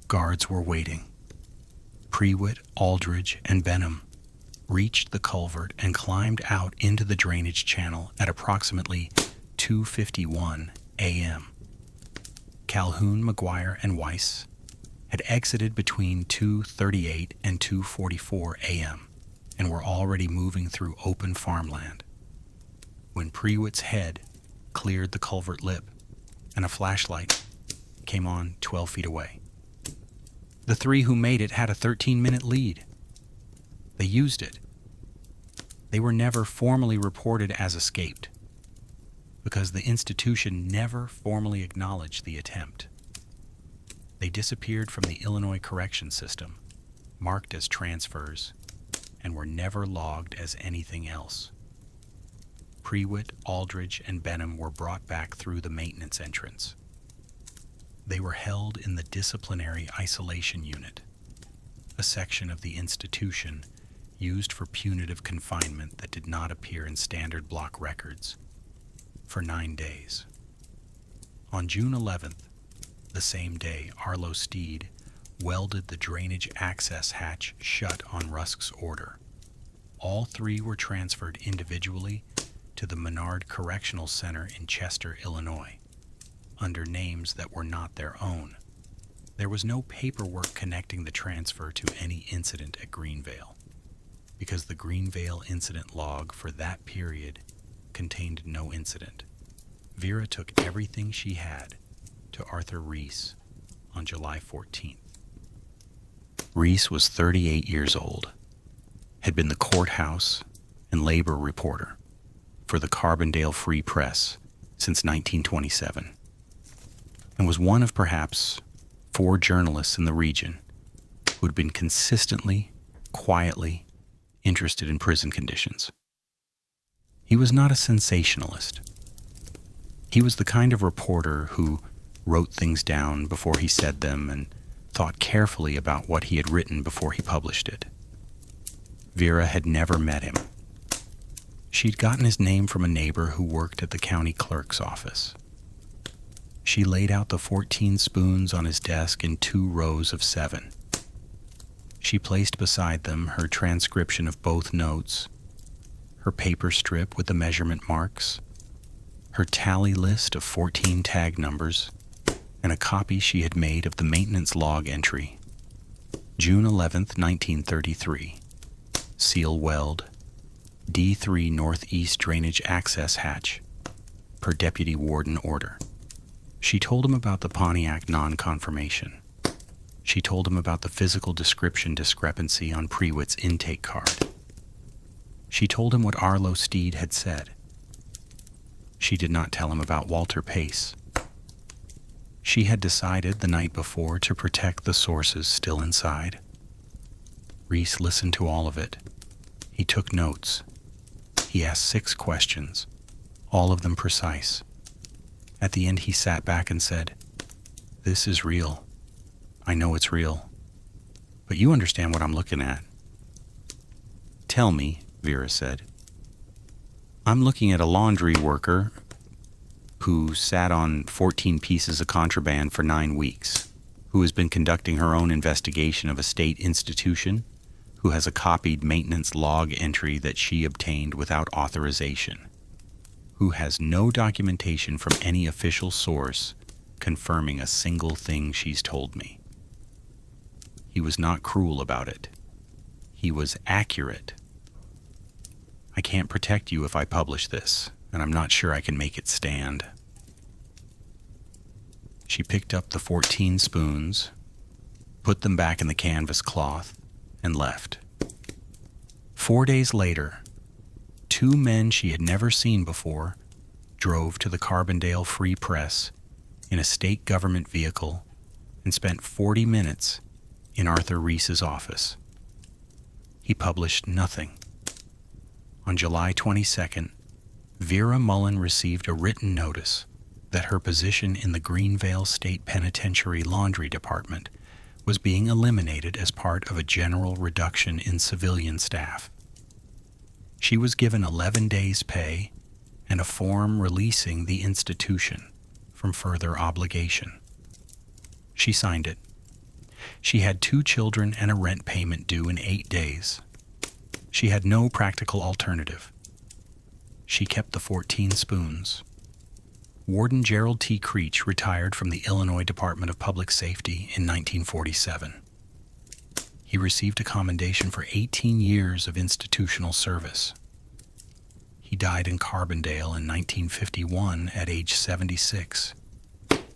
guards were waiting. Prewitt, Aldridge, and Benham reached the culvert and climbed out into the drainage channel at approximately 2:51 a.m. Calhoun, McGuire, and Weiss had exited between 2:38 and 2:44 a.m. and were already moving through open farmland. When Prewitt's head cleared the culvert lip, and a flashlight came on 12 feet away. The three who made it had a 13-minute lead. They used it. They were never formally reported as escaped because the institution never formally acknowledged the attempt. They disappeared from the Illinois correction system, marked as transfers, and were never logged as anything else. Prewitt, Aldridge, and Benham were brought back through the maintenance entrance. They were held in the disciplinary isolation unit, a section of the institution used for punitive confinement that did not appear in standard block records, for 9 days. On June 11th, the same day, Arlo Steed welded the drainage access hatch shut on Rusk's order. All three were transferred individually to the Menard Correctional Center in Chester, Illinois, under names that were not their own. There was no paperwork connecting the transfer to any incident at Greenvale, because the Greenvale incident log for that period contained no incident. Vera took everything she had to Arthur Reese on July 14th. Reese was 38 years old, had been the courthouse and labor reporter for the Carbondale Free Press since 1927, and was one of perhaps 4 journalists in the region who had been consistently, quietly interested in prison conditions. He was not a sensationalist. He was the kind of reporter who wrote things down before he said them and thought carefully about what he had written before he published it. Vera had never met him. She'd gotten his name from a neighbor who worked at the county clerk's office. She laid out the 14 spoons on his desk in 2 rows of 7. She placed beside them her transcription of both notes, her paper strip with the measurement marks, her tally list of 14 tag numbers, and a copy she had made of the maintenance log entry. June 11th, 1933. Seal weld. D3 Northeast Drainage Access Hatch. Per Deputy Warden order. She told him about the Pontiac non-confirmation. She told him about the physical description discrepancy on Prewitt's intake card. She told him what Arlo Steed had said. She did not tell him about Walter Pace. She had decided the night before to protect the sources still inside. Reese listened to all of it. He took notes. He asked 6 questions, all of them precise. At the end, he sat back and said, "This is real. I know it's real. But you understand what I'm looking at." "Tell me," Vera said. "I'm looking at a laundry worker who sat on 14 pieces of contraband for 9 weeks, who has been conducting her own investigation of a state institution, who has a copied maintenance log entry that she obtained without authorization, who has no documentation from any official source confirming a single thing she's told me." He was not cruel about it. He was accurate. "I can't protect you if I publish this, and I'm not sure I can make it stand." She picked up the 14 spoons, put them back in the canvas cloth, and left. 4 days later, 2 men she had never seen before drove to the Carbondale Free Press in a state government vehicle and spent 40 minutes in Arthur Reese's office. He published nothing. On July 22nd, Vera Mullen received a written notice that her position in the Greenvale State Penitentiary Laundry Department was being eliminated as part of a general reduction in civilian staff. She was given 11 days' pay and a form releasing the institution from further obligation. She signed it. She had 2 children and a rent payment due in 8 days. She had no practical alternative. She kept the 14 spoons. Warden Gerald T. Creech retired from the Illinois Department of Public Safety in 1947. He received a commendation for 18 years of institutional service. He died in Carbondale in 1951 at age 76.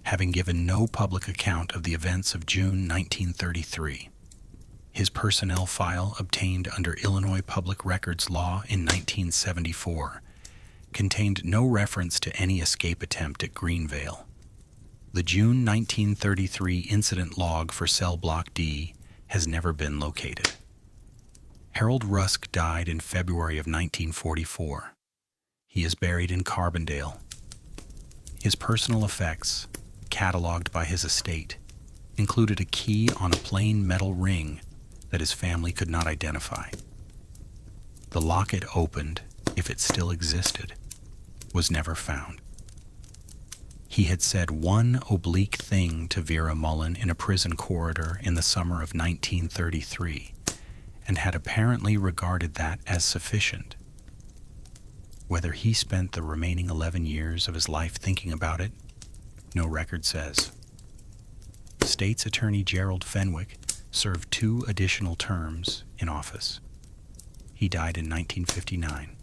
having given no public account of the events of June 1933. His personnel file, obtained under Illinois Public Records Law in 1974, contained no reference to any escape attempt at Greenvale. The June 1933 incident log for Cell Block D has never been located. Harold Rusk died in February of 1944. He is buried in Carbondale. His personal effects, cataloged by his estate, included a key on a plain metal ring that his family could not identify. The locket opened, if it still existed, was never found. He had said one oblique thing to Vera Mullen in a prison corridor in the summer of 1933, and had apparently regarded that as sufficient. Whether he spent the remaining 11 years of his life thinking about it, no record says. State's Attorney Gerald Fenwick served 2 additional terms in office. He died in 1959.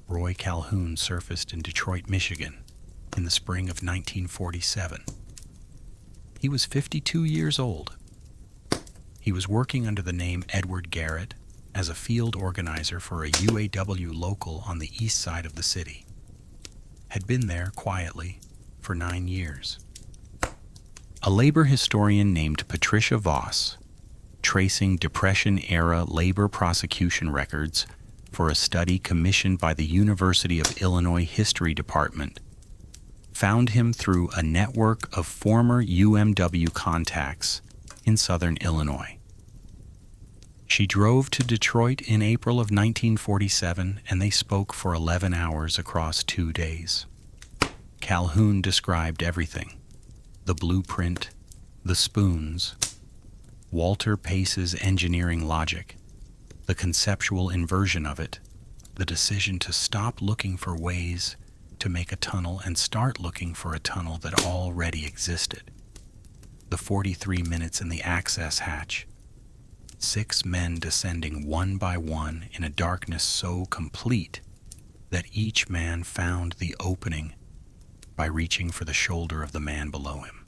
Roy Calhoun surfaced in Detroit, Michigan, in the spring of 1947. He was 52 years old. He was working under the name Edward Garrett as a field organizer for a UAW local on the east side of the city. Had been there quietly for 9 years. A labor historian named Patricia Voss, tracing Depression-era labor prosecution records for a study commissioned by the University of Illinois History Department, found him through a network of former UMW contacts in southern Illinois. She drove to Detroit in April of 1947, and they spoke for 11 hours across 2 days. Calhoun described everything: the blueprint, the spoons, Walter Pace's engineering logic, the conceptual inversion of it, the decision to stop looking for ways to make a tunnel and start looking for a tunnel that already existed, the 43 minutes in the access hatch, 6 men descending one by one in a darkness so complete that each man found the opening by reaching for the shoulder of the man below him.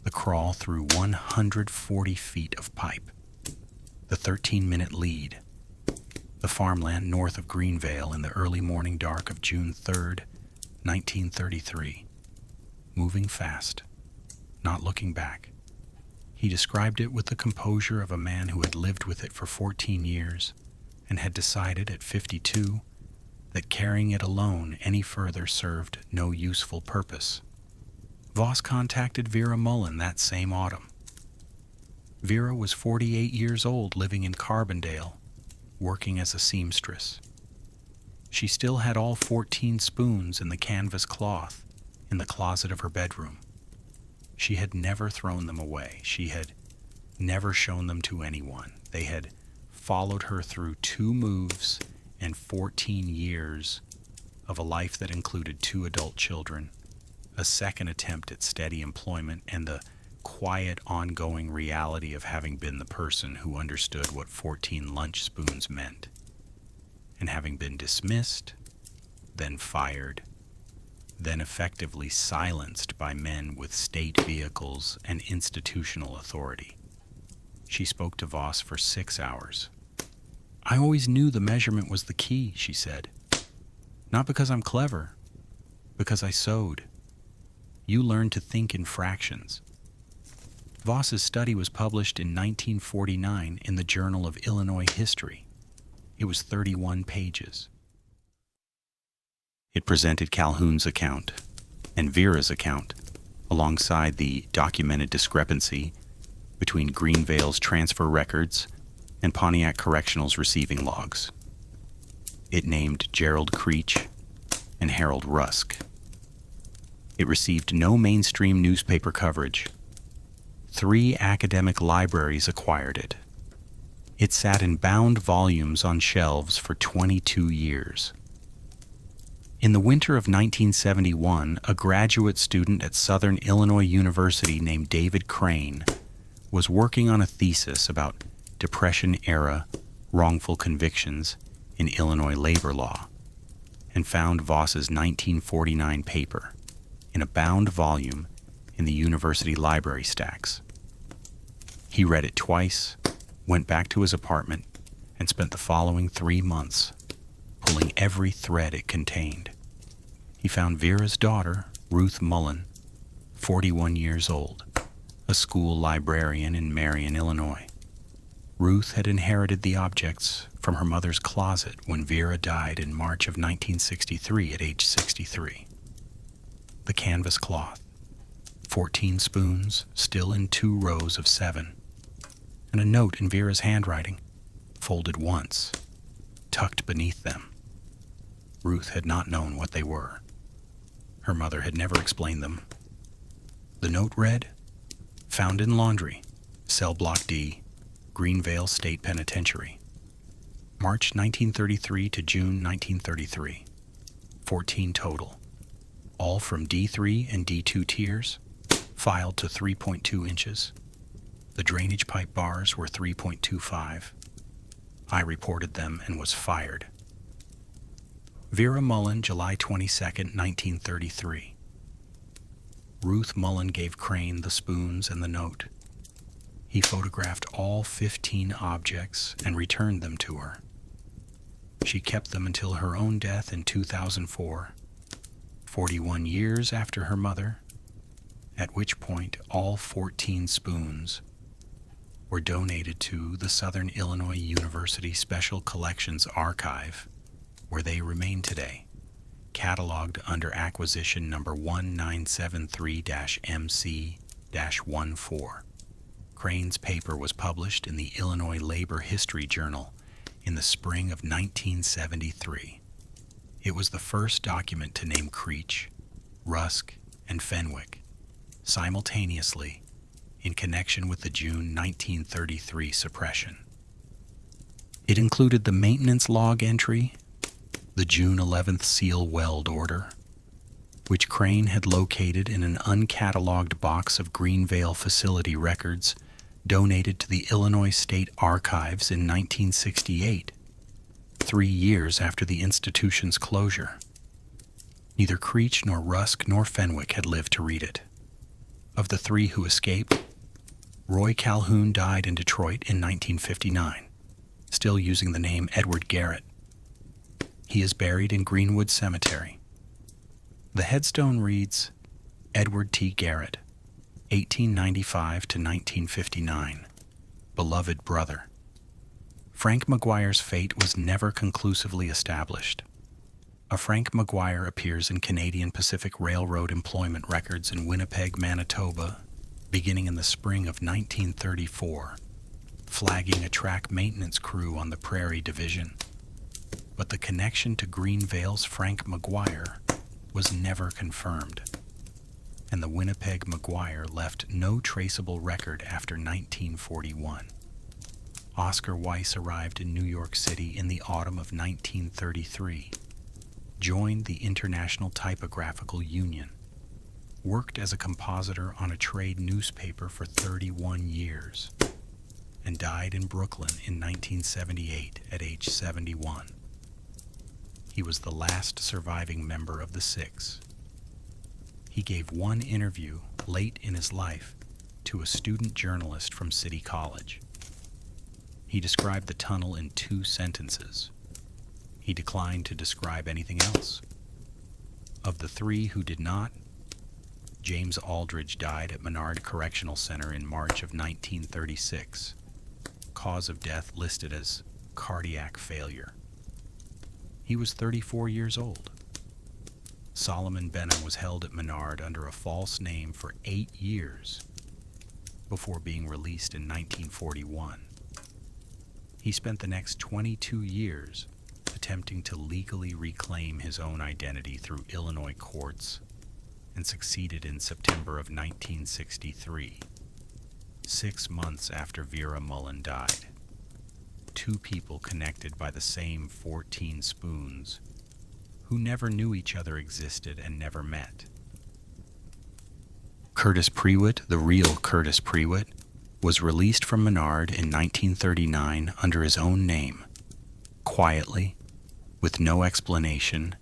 The crawl through 140 feet of pipe, the 13-minute lead, the farmland north of Greenvale in the early morning dark of June 3rd, 1933, moving fast, not looking back. He described it with the composure of a man who had lived with it for 14 years and had decided at 52 that carrying it alone any further served no useful purpose. Voss contacted Vera Mullen that same autumn. Vera was 48 years old, living in Carbondale, working as a seamstress. She still had all 14 spoons in the canvas cloth in the closet of her bedroom. She had never thrown them away. She had never shown them to anyone. They had followed her through 2 moves and 14 years of a life that included 2 adult children, a second attempt at steady employment, and the quiet, ongoing reality of having been the person who understood what 14 lunch spoons meant, and having been dismissed, then fired, then effectively silenced by men with state vehicles and institutional authority. She spoke to Voss for 6 hours. "I always knew the measurement was the key," she said. "Not because I'm clever, because I sewed. You learn to think in fractions." Voss's study was published in 1949 in the Journal of Illinois History. It was 31 pages. It presented Calhoun's account and Vera's account alongside the documented discrepancy between Greenvale's transfer records and Pontiac Correctional's receiving logs. It named Gerald Creech and Harold Rusk. It received no mainstream newspaper coverage. 3 academic libraries acquired it. It sat in bound volumes on shelves for 22 years. In the winter of 1971, a graduate student at Southern Illinois University named David Crane was working on a thesis about Depression-era wrongful convictions in Illinois labor law and found Voss's 1949 paper. in a bound volume in the university library stacks. He read it twice, went back to his apartment, and spent the following 3 months pulling every thread it contained. He found Vera's daughter, Ruth Mullen, 41 years old, a school librarian in Marion, Illinois. Ruth had inherited the objects from her mother's closet when Vera died in March of 1963 at age 63. The canvas cloth, 14 spoons still in 2 rows of 7, and a note in Vera's handwriting, folded once, tucked beneath them. Ruth had not known what they were. Her mother had never explained them. The note read, "Found in laundry, cell block D, Greenvale State Penitentiary. March 1933 to June 1933. 14 total. All from D3 and D2 tiers, filed to 3.2 inches. The drainage pipe bars were 3.25. I reported them and was fired." Vera Mullen, July 22, 1933. Ruth Mullen gave Crane the spoons and the note. He photographed all 15 objects and returned them to her. She kept them until her own death in 2004, 41 years after her mother, at which point all 14 spoons were donated to the Southern Illinois University Special Collections Archive, where they remain today, cataloged under acquisition number 1973-MC-14. Crane's paper was published in the Illinois Labor History Journal in the spring of 1973. It was the first document to name Creech, Rusk, and Fenwick simultaneously in connection with the June 1933 suppression. It included the maintenance log entry, the June 11th seal weld order, which Crane had located in an uncatalogued box of Greenvale facility records donated to the Illinois State Archives in 1968, 3 years after the institution's closure. Neither Creech nor Rusk nor Fenwick had lived to read it. Of the 3 who escaped, Roy Calhoun died in Detroit in 1959, still using the name Edward Garrett. He is buried in Greenwood Cemetery. The headstone reads, "Edward T. Garrett, 1895 to 1959, beloved brother." Frank McGuire's fate was never conclusively established. A Frank McGuire appears in Canadian Pacific Railroad employment records in Winnipeg, Manitoba, beginning in the spring of 1934, flagging a track maintenance crew on the Prairie Division. But the connection to Greenvale's Frank McGuire was never confirmed, and the Winnipeg McGuire left no traceable record after 1941. Oscar Weiss arrived in New York City in the autumn of 1933, joined the International Typographical Union, worked as a compositor on a trade newspaper for 31 years, and died in Brooklyn in 1978 at age 71. He was the last surviving member of the Six. He gave one interview late in his life to a student journalist from City College. He described the tunnel in 2 sentences. He declined to describe anything else. Of the 3 who did not, James Aldridge died at Menard Correctional Center in March of 1936. Cause of death listed as cardiac failure. He was 34 years old. Solomon Benham was held at Menard under a false name for 8 years before being released in 1941. He spent the next 22 years attempting to legally reclaim his own identity through Illinois courts and succeeded in September of 1963, 6 months after Vera Mullen died. 2 people connected by the same 14 spoons who never knew each other existed and never met. Curtis Prewitt, the real Curtis Prewitt, was released from Menard in 1939 under his own name, quietly, with no explanation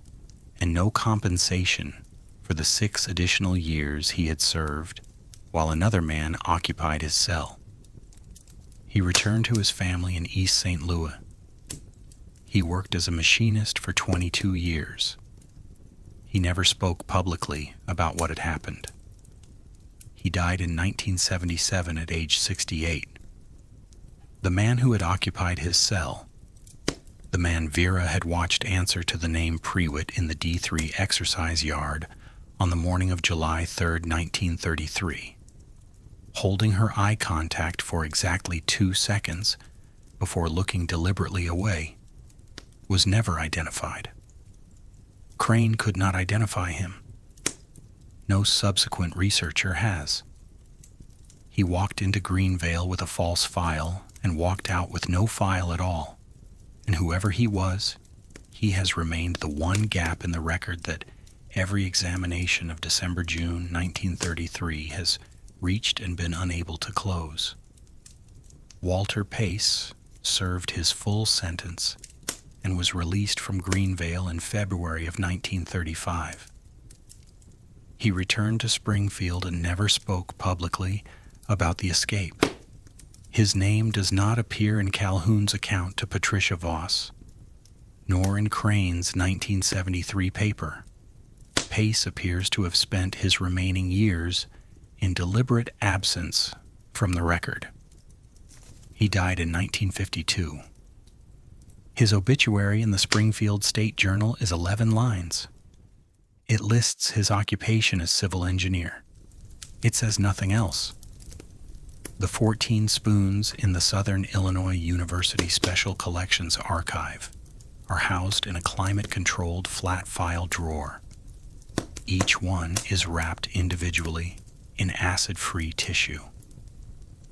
and no compensation for the 6 additional years he had served while another man occupied his cell. He returned to his family in East St. Louis. He worked as a machinist for 22 years. He never spoke publicly about what had happened. He died in 1977 at age 68. The man who had occupied his cell, the man Vera had watched answer to the name Prewitt in the D3 exercise yard on the morning of July 3, 1933, holding her eye contact for exactly 2 seconds before looking deliberately away, was never identified. Crane could not identify him. No subsequent researcher has. He walked into Greenvale with a false file and walked out with no file at all. And whoever he was, he has remained the one gap in the record that every examination of December-June 1933 has reached and been unable to close. Walter Pace served his full sentence and was released from Greenvale in February of 1935. He returned to Springfield and never spoke publicly about the escape. His name does not appear in Calhoun's account to Patricia Voss, nor in Crane's 1973 paper. Pace appears to have spent his remaining years in deliberate absence from the record. He died in 1952. His obituary in the Springfield State Journal is 11 lines. It lists his occupation as civil engineer. It says nothing else. The 14 spoons in the Southern Illinois University Special Collections Archive are housed in a climate-controlled flat file drawer. Each one is wrapped individually in acid-free tissue.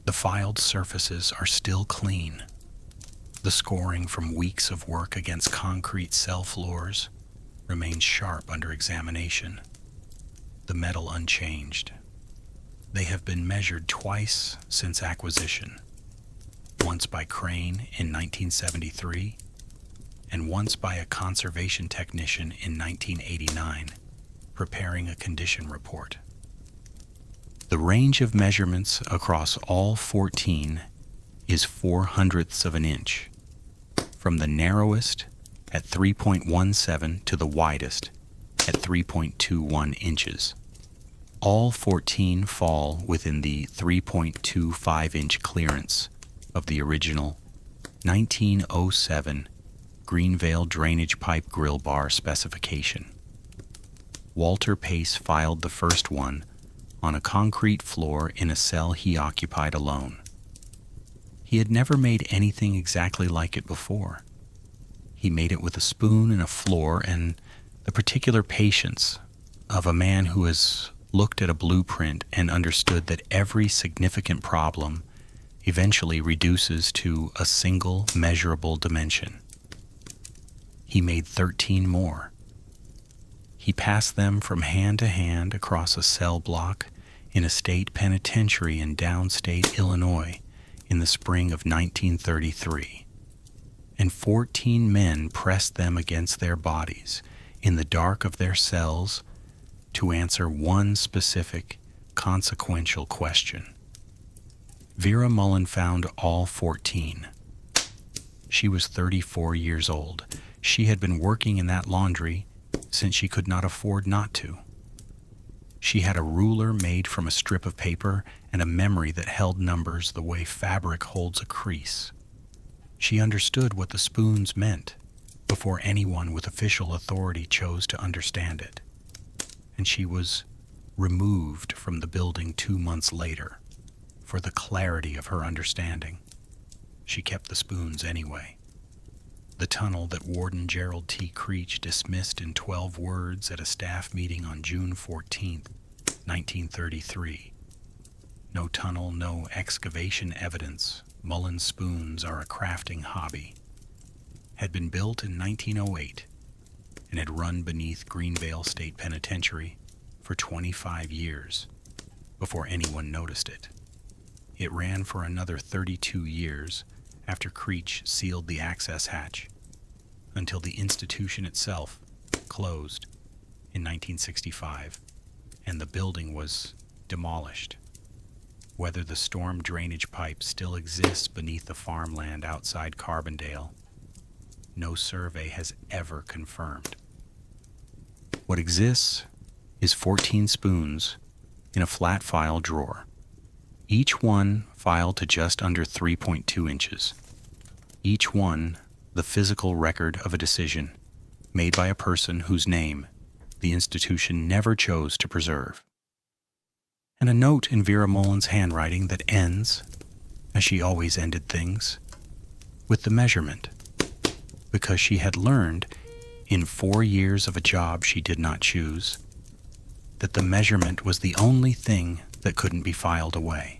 The filed surfaces are still clean. The scoring from weeks of work against concrete cell floors remains sharp under examination, the metal unchanged. They have been measured twice since acquisition, once by Crane in 1973 and once by a conservation technician in 1989, preparing a condition report. The range of measurements across all 14 is 0.04 of an inch, from the narrowest at 3.17 to the widest at 3.21 inches. All 14 fall within the 3.25-inch clearance of the original 1907 Greenvale drainage pipe grill bar specification. Walter Pace filed the first one on a concrete floor in a cell he occupied alone. He had never made anything exactly like it before. He made it with a spoon and a floor and the particular patience of a man who has looked at a blueprint and understood that every significant problem eventually reduces to a single measurable dimension. He made 13 more. He passed them from hand to hand across a cell block in a state penitentiary in downstate Illinois in the spring of 1933. And 14 men pressed them against their bodies in the dark of their cells to answer one specific, consequential question. Vera Mullen found all 14. She was 34 years old. She had been working in that laundry since she could not afford not to. She had a ruler made from a strip of paper and a memory that held numbers the way fabric holds a crease. She understood what the spoons meant before anyone with official authority chose to understand it. And she was removed from the building 2 months later for the clarity of her understanding. She kept the spoons anyway. The tunnel that Warden Gerald T. Creech dismissed in 12 words at a staff meeting on June 14, 1933. No tunnel, no excavation evidence. Mullen spoons are a crafting hobby. Had been built in 1908 and had run beneath Greenvale State Penitentiary for 25 years before anyone noticed it. It ran for another 32 years after Creech sealed the access hatch, until the institution itself closed in 1965. and the building was demolished. Whether the storm drainage pipe still exists beneath the farmland outside Carbondale, no survey has ever confirmed. What exists is 14 spoons in a flat file drawer, each one filed to just under 3.2 inches. Each one the physical record of a decision made by a person whose name the institution never chose to preserve. And a note in Vera Mullen's handwriting that ends, as she always ended things, with the measurement, because she had learned in 4 years of a job she did not choose that the measurement was the only thing that couldn't be filed away.